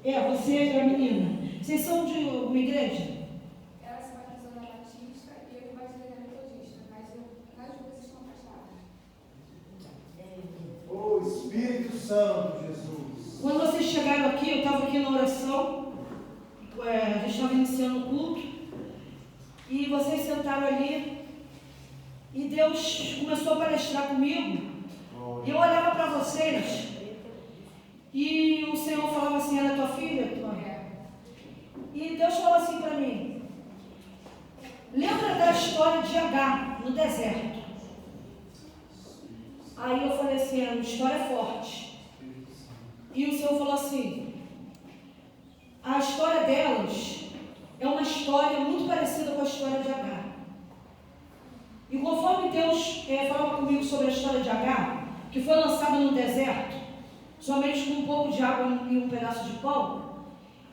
Você é a menina. Vocês são de uma igreja? Ela se batizou na Batista e eu me batizei na Metodista, mas nas duas estão afastadas. Oh, Espírito Santo, Jesus. Quando vocês chegaram aqui, eu estava aqui na oração, a gente estava iniciando o culto, e vocês sentaram ali, e Deus começou a palestrar comigo, e eu olhava para vocês, e o Senhor falava assim: ela é tua filha? E Deus falou assim para mim: lembra da história de Agar no deserto? Aí eu falei assim: a história é forte. E o Senhor falou assim: a história delas é uma história muito parecida com a história de Agar. E conforme Deus falava comigo sobre a história de Agar, que foi lançada no deserto, somente com um pouco de água e um pedaço de pão,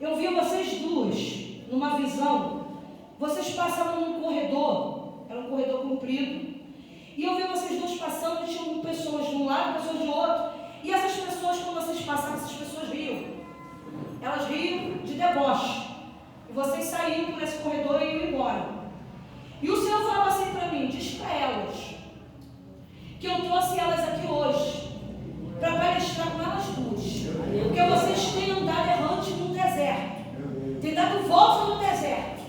eu vi vocês duas, numa visão. Vocês passavam num corredor, era um corredor comprido, e eu vi vocês duas passando, e tinham pessoas de um lado, pessoas de outro, e essas pessoas, quando vocês passavam, essas pessoas riam. Elas riam de deboche, e vocês saíam por esse corredor e iam embora. E o Senhor falava assim para mim: diz para elas que eu trouxe elas aqui hoje para palestrar com elas duas, porque vocês têm andado errante no deserto, têm dado volta no deserto,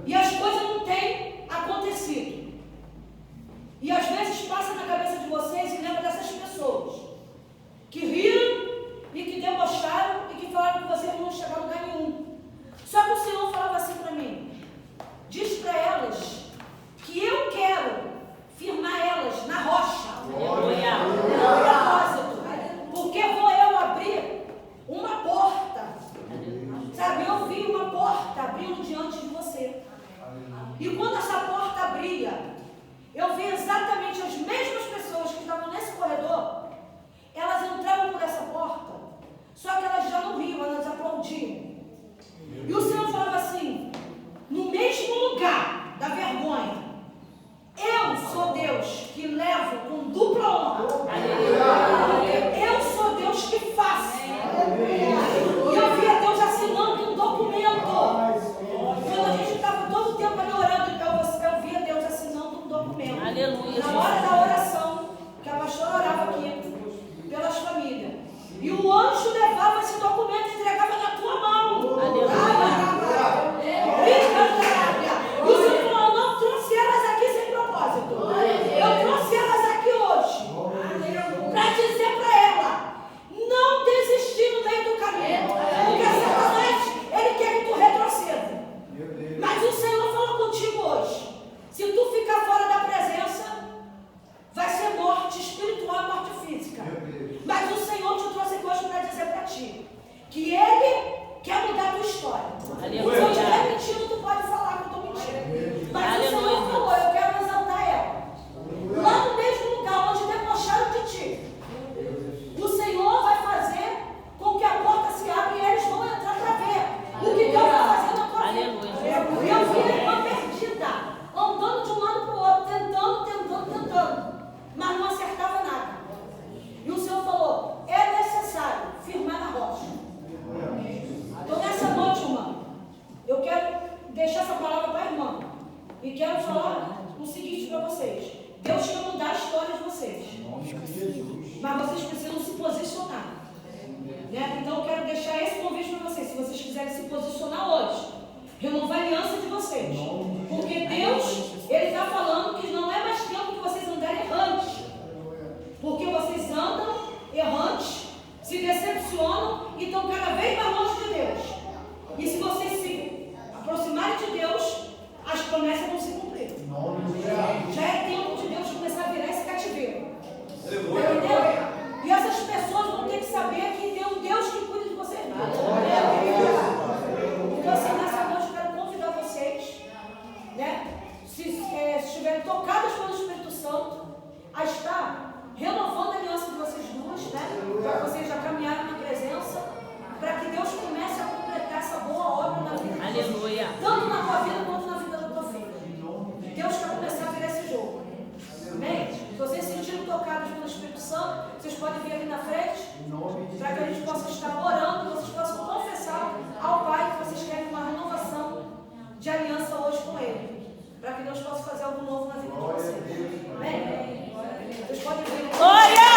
e as coisas não têm acontecido. E às vezes passa na cabeça de vocês e lembra dessas pessoas que riram e que debocharam e que falaram que vocês não vão chegar a lugar nenhum. Só que o Senhor falava assim para mim: diz para elas que eu quero firmar elas na rocha, no propósito, porque vou eu abrir uma porta, sabe? Eu vi uma porta abrindo diante de você, e quando essa porta abria, eu vi exatamente as mesmas pessoas que estavam nesse corredor. Elas entravam por essa porta, só que elas já não riam, elas aplaudiam. E o Senhor falava assim: no mesmo lugar da vergonha, eu sou Deus que levo com dupla honra. Eu sou Deus que faço. E eu via Deus assinando um documento. Quando a gente estava todo o tempo ali orando, eu via Deus assinando um documento. Aleluia. Na hora da oração, que a pastora orava aqui pelas famílias, e o anjo levava esse documento e entregava na tua mão. E o Senhor falou: não trouxe elas aqui sem propósito. Eu trouxe elas aqui hoje para dizer para ela não desistir no meio do caminho, porque Satanás, ele quer que tu retroceda. Mas o Senhor falou contigo hoje: se tu ficar fora da presença, vai ser morte espiritual e morte física. Mas o Senhor te trouxe aqui hoje para dizer para ti que Ele quer mudar a tua história. Se eu estiver mentindo, tu pode falar que eu estou mentindo. Mas o Senhor falou: eu quero exaltar ela. Lá no mesmo lugar onde debocharam de ti, o Senhor vai fazer com que a porta se abra e eles vão entrar para ver o que Deus vai fazer na tua vida. Eu vi a irmã perdida, andando de um lado para o outro, tentando, mas não acertava nada. E o Senhor falou: é necessário firmar na rocha. Então nessa noite, irmã, eu quero deixar essa palavra para a irmã. E quero falar o seguinte para vocês: Deus quer mudar a história de vocês, mas vocês precisam se posicionar, né? Então eu quero deixar esse convite para vocês. Se vocês quiserem se posicionar hoje, renovar a aliança de vocês, porque Deus, Ele está falando que não é mais tempo que vocês andarem errantes, porque vocês andam errantes, se decepcionam e estão cada vez mais longe de Deus. E se vocês se aproximarem de Deus, as promessas vão se cumprir. Já é tempo de Deus começar a virar esse cativeiro. Entendeu? E essas pessoas vão ter que saber que tem um Deus que cuida de vocês. Então assim, nessa noite eu quero convidar vocês, né? Se estiverem tocadas pelo Espírito Santo, a estar renovando a aliança de vocês duas, né? Para vocês já caminharem na presença, para que Deus comece a completar essa boa obra na vida de vocês. Aleluia. Tanto na tua vida quanto na vida da tua filha. Deus quer começar a virar esse jogo. Amém? Se vocês se sentirem tocados pelo Espírito Santo, vocês podem vir aqui na frente, para que a gente possa estar orando, e vocês possam confessar algo novo na vida de vocês. Amém? Vocês podem ver. Glória!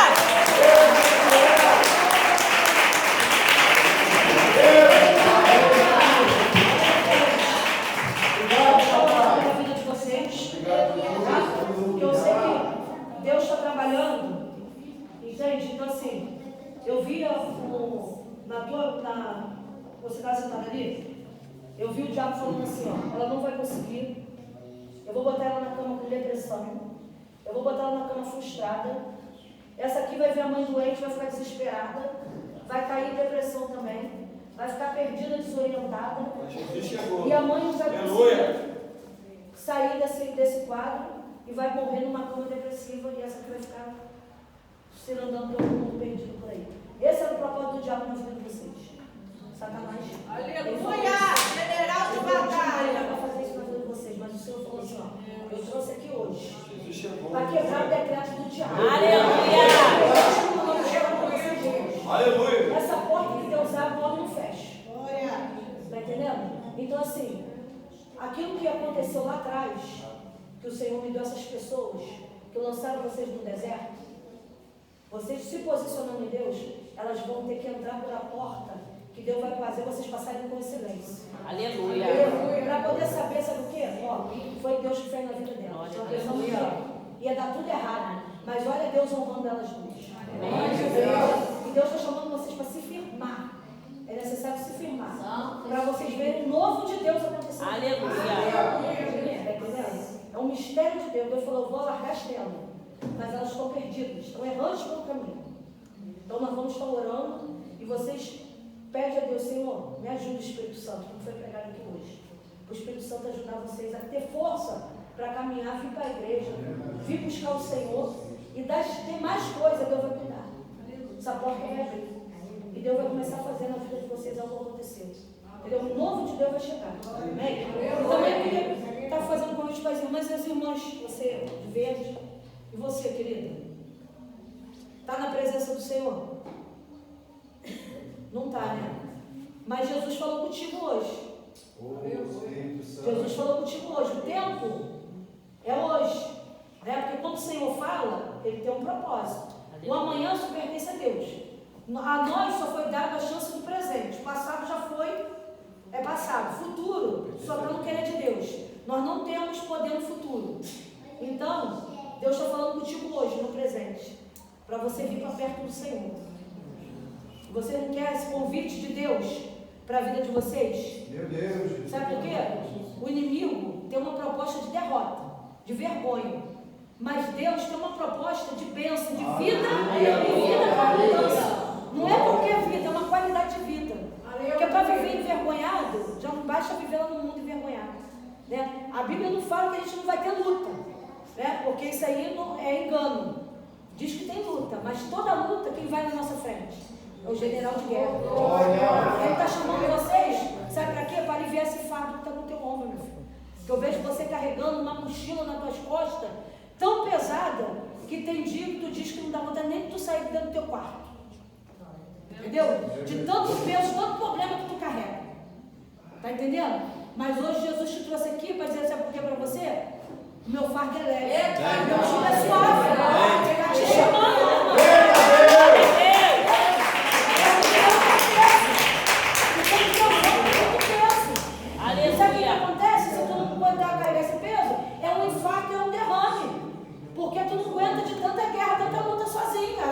Na vida de vocês. Porque eu sei que Deus está trabalhando. Entende? Então assim, eu via você está sentada ali? Eu vi o diabo falando assim, ó, ela não vai conseguir. Eu vou botar ela na cama com depressão. Eu vou botar ela na cama frustrada. Essa aqui vai ver a mãe doente, vai ficar desesperada. Vai cair em depressão também. Vai ficar perdida, desorientada. E a mãe não vai conseguir sair desse quadro e vai morrer numa cama depressiva. E essa aqui vai ficar se andando pelo mundo perdido por aí. Esse era o propósito do diabo na vida de vocês. Satanás. Aleluia! General de batalha. Para fazer isso na vida de vocês, mas o Senhor falou assim, ó, eu trouxe aqui hoje para quebrar o decreto do diabo. Aleluia! Aleluia! Essa porta que Deus abre, o homem não fecha. Está entendendo? Então assim, aquilo que aconteceu lá atrás, que o Senhor me deu essas pessoas, que lançaram vocês no deserto, vocês se posicionando em Deus, elas vão ter que entrar pela porta que Deus vai fazer vocês passarem com excelência. Aleluia! Para poder saber, sabe o quê? Ó, foi Deus que fez na vida dela. Ia dar tudo errado, mas olha Deus honrando elas duas. E Deus está chamando vocês para se firmar. É necessário se firmar. Para vocês verem o novo de Deus acontecendo. Aleluia! É um mistério de Deus. Deus falou, eu vou largar as telas. Mas elas estão perdidas, estão errantes pelo caminho. Então nós vamos estar orando e vocês pedem a Deus, Senhor, me ajude, Espírito Santo, como foi pregado aqui hoje. O Espírito Santo ajudar vocês a ter força para caminhar, vir para a igreja, vir buscar o Senhor e das demais coisas Deus vai cuidar. Essa porta vai abrir. E Deus vai começar a fazer na vida de vocês algo acontecer. Entendeu? O novo de Deus vai chegar. Amém? Também eu queria estar fazendo convite para as irmãs e as irmãs, você de verde, e você, querida, está na presença do Senhor? Não está, né? Mas Jesus falou contigo hoje. Jesus falou contigo hoje. O tempo é hoje. Né? Porque quando o Senhor fala, Ele tem um propósito. O amanhã só pertence a Deus. A nós só foi dada a chance do presente. O passado já foi, é passado. Futuro só está no querer de Deus. Nós não temos poder no futuro. Então, Deus está falando contigo hoje, no presente. Para você vir para perto do Senhor. Você não quer esse convite de Deus para a vida de vocês? Meu Deus. Sabe por quê? O inimigo tem uma proposta de derrota, de vergonha. Mas Deus tem uma proposta de bênção, de vida e vida com abundância. Não é qualquer vida, é uma qualidade de vida. Porque para viver envergonhado, já não basta viver lá no mundo envergonhado. Né? A Bíblia não fala que a gente não vai ter luta. Né? Porque isso aí não é engano. Diz que tem luta, mas toda luta, quem vai na nossa frente? É o general de guerra. Ele está chamando vocês, sabe para quê? Para aliviar esse fardo que está no teu ombro, meu filho. Porque eu vejo você carregando uma mochila nas tuas costas, tão pesada, que tem dia que tu diz que não dá vontade nem de tu sair dentro do teu quarto. Entendeu? De tanto peso, tanto problema que tu carrega. Tá entendendo? Mas hoje Jesus te trouxe aqui para dizer, sabe por quê para você? O meu fardo é leve. Meu jugo é suave. Está te chamando, irmão. Sabe o que acontece? Se tu não aguentar carregar esse peso, é um infarto, é um derrame. Porque tu não aguenta de tanta guerra, tanta luta sozinha.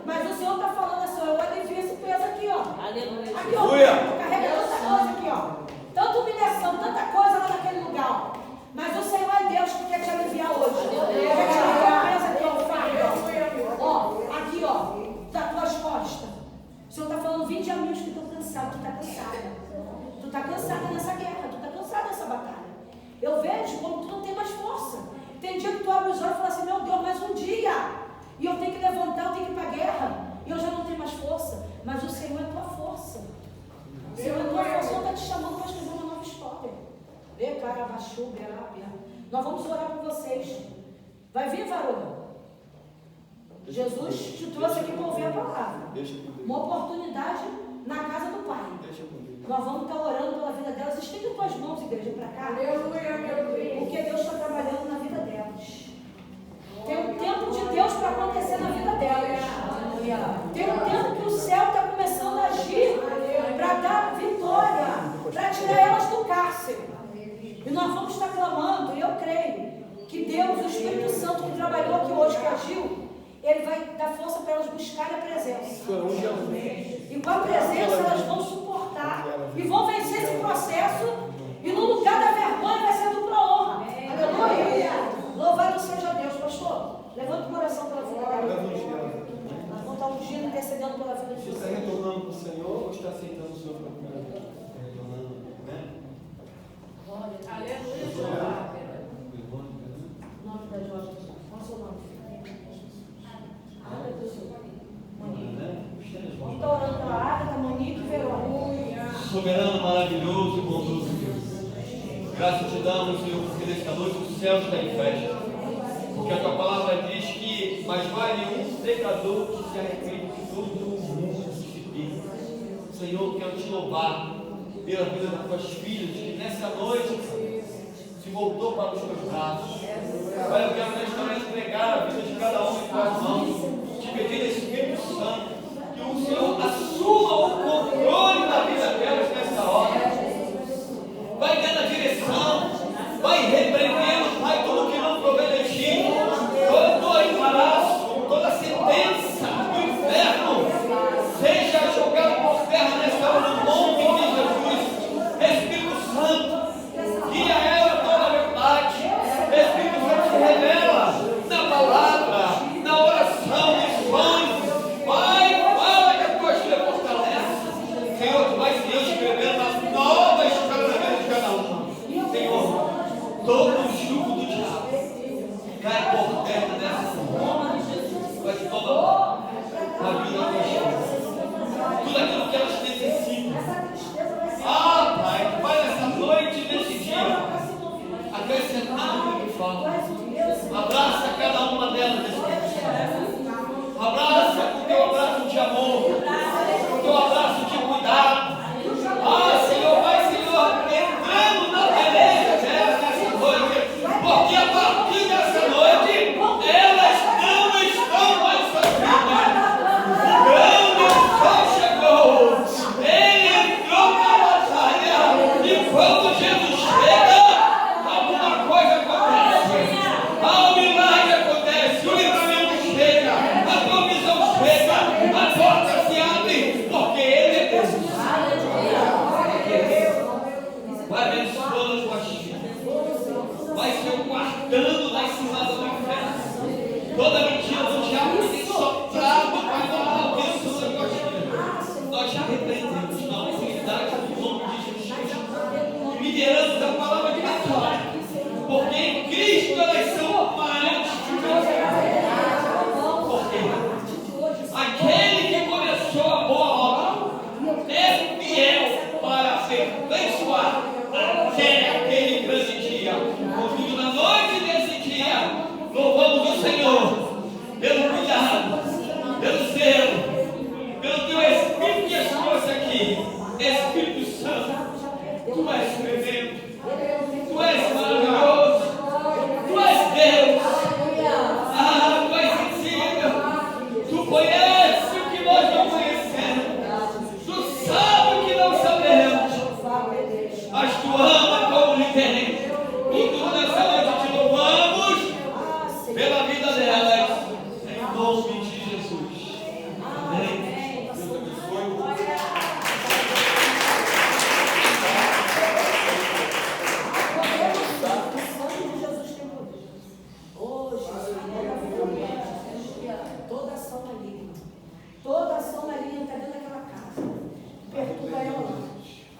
Mas o Senhor está falando assim, eu alivio esse peso aqui, ó. Aleluia. Aqui, ó. Tu carrega tanta coisa aqui, ó. Tanta humilhação, tanta coisa lá naquele lugar, ó. Mas o Senhor é Deus que quer te aliviar hoje. Quer te aliviar mais aqui, ó, o fardo. Ó, aqui, ó, das tuas costas. O Senhor está falando 20 amigos que estão cansados, tu está cansada. Tu está cansada nessa guerra, tu está cansada nessa batalha. Eu vejo como tu não tem mais força. Tem dia que tu abre os olhos e fala assim, meu Deus, mais um dia. E eu tenho que levantar, eu tenho que ir para a guerra. E eu já não tenho mais força. Mas o Senhor é tua força. O Senhor é tua força. O Senhor está te chamando para escrever uma nova história. Nós vamos orar por vocês. Vai vir, varão. Jesus te trouxe aqui para ouvir a palavra. Uma oportunidade na casa do Pai. Nós vamos estar orando pela vida delas. Estende as tuas mãos, igreja, para cá. Aleluia, meu Deus. Porque Deus está trabalhando na vida delas. Tem um tempo de Deus para acontecer na vida delas. Tem um tempo que o céu está começando a agir para dar vitória, para tirar elas do cárcere. E nós vamos estar clamando, e eu creio que Deus, o Espírito Santo que trabalhou aqui hoje, que agiu, Ele vai dar força para elas buscarem a presença. E com a presença elas vão suportar e vão vencer esse processo. E no lugar da vergonha vai ser dupla honra. Aleluia! Louvado seja Deus, pastor. Levanta uma oração pela vida dela. Nós vamos estar ungindo, intercedendo pela vida de Você está Jesus. retornando para o Senhor ou está aceitando o Senhor para a primeira vez? Retornando, né? Aleluia. O nome da Jorge. Qual é o seu nome? Ágata do Senhor. Monique. Vamos estar orando pela Ágata, Monique e Verônica. Soberano, maravilhoso e bondoso Deus. Graças te damos, Senhor, porque nesta noite o céu está em festa. Porque a tua palavra diz que mais vale um pecador que se arrepende que todo o mundo se perca. Senhor, quero te louvar pela vida das tuas filhas, que nessa noite se voltou para os teus braços. Pai, eu quero nesta hora entregar a vida de cada um em tuas mãos. Te pedir, Espírito Santo, que o Senhor assuma o controle da vida delas nessa hora. Vai dando a direção, vai repreendendo, Pai, tudo que não provém de ti, todo embaraço, toda sentença do inferno, seja jogado por terra nessa hora, no nome de Jesus. Espírito Santo, guia ela toda a verdade. Espírito Santo se revela na palavra, na oração, nos sonhos. Pai, fala que a tua filha fortalece. Senhor, tu vais Deus escrevendo uma nova história na vida de cada um. Senhor, todo o jugo do diabo cai por terra nessa nome de Jesus. Vai tomar a vida das pessoas. Tudo aquilo que elas necessitam. Ah, Pai, Pai, nessa noite, nesse dia, acrescentando o que falta. Abraça cada uma delas nesse dia. Abraça com o teu abraço de amor, com o teu abraço de cuidado. Ah, Senhor, vai, Senhor, entrando na beleza delas nessa noite, porque a partir dessa noite, elas não estão mais sofrendo. O grande sol chegou, ele entrou na batalha, e quando Jesus chega, alguma coisa acontece. O milagre acontece, o livramento chega, a provisão chega, a porta se abre, porque Ele é Deus. Vai abençoando as tuas filhas, vai se guardando das ciladas do inferno. Toda mentira do diabo que tem soprado para a maldição das tuas filhas, nós já repreendemos na autoridade do nome de Jesus Cristo, lideramos a palavra de vitória, porque em Cristo elas são maiores de Deus. Porque aquele que começou a boa obra é fiel para aperfeiçoar até aquele grande dia. Contudo, na noite desse dia, louvamos o Senhor pelo cuidado, pelo zelo, pelo teu Espírito que as trouxe aqui. Espírito Santo, tu és tremendo, tu és maravilhoso, tu és Deus. Ah, tu és sensível, tu conheces o que nós não conhecemos, tu sabes o que não sabemos, mas tu ama como ninguém. E tudo nessa noite te louvamos pela vida delas, em nome de Jesus. Amém. Deus abençoe. Toda ação maligna está dentro daquela casa. Perturba ela lá.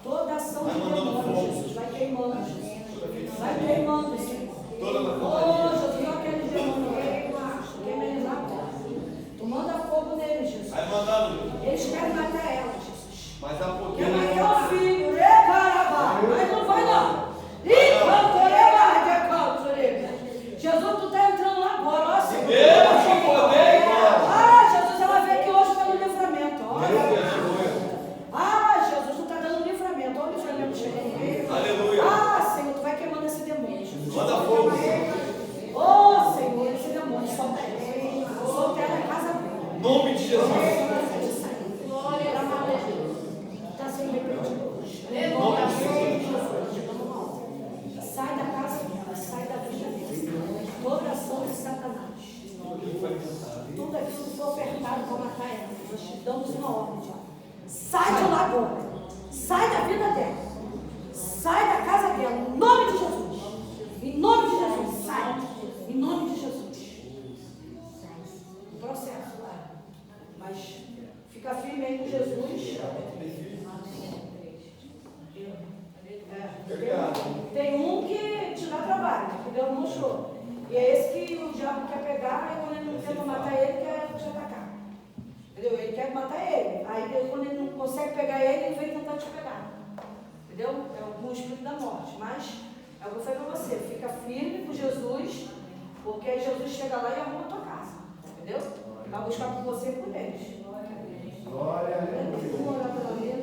Toda ação de demônio, Jesus, vai queimando, Jesus. Vai queimando, Senhor. Oh, Jesus, não aquele demônio. Queima eles lá agora. Tu manda fogo neles, Jesus. Vai mandando. Eles querem matar ela, Jesus. Mas há poder. Quer matar o filho, recarabá. Mas não vai não. Jesus, tu está entrando lá agora, ó Senhor. Deus te poder. Ah, Jesus, ela vê que hoje está no livramento. Olha. Ah, Jesus, tu está dando livramento. nome de Jesus. Está sendo repreendido hoje. Em nome de Jesus. Sai da casa dela, sai da vida dela. Toda ação de Satanás. Tudo aquilo que foi ofertado para matar ela. Nós te damos uma ordem, diabo. Sai de lá agora. Sai da vida dela. Sai da casa dela. Em nome de Jesus. Em nome de Jesus. Sai. Em nome de Jesus. Processo lá. Mas fica firme aí com Jesus. Tem um que te dá trabalho, que Deus mostrou. E é esse que o diabo quer pegar, e quando ele não tenta matar ele, quer te atacar. Entendeu? Ele quer matar ele. Aí Deus, quando ele não consegue pegar ele, ele vem tentar te pegar. Entendeu? É o espírito da morte. Mas é o que eu falei para você. Fica firme com Jesus, porque aí Jesus chega lá e arruma a tua casa. Entendeu? Vai buscar por você e por eles. Glória a Deus. Vamos orar pela vida.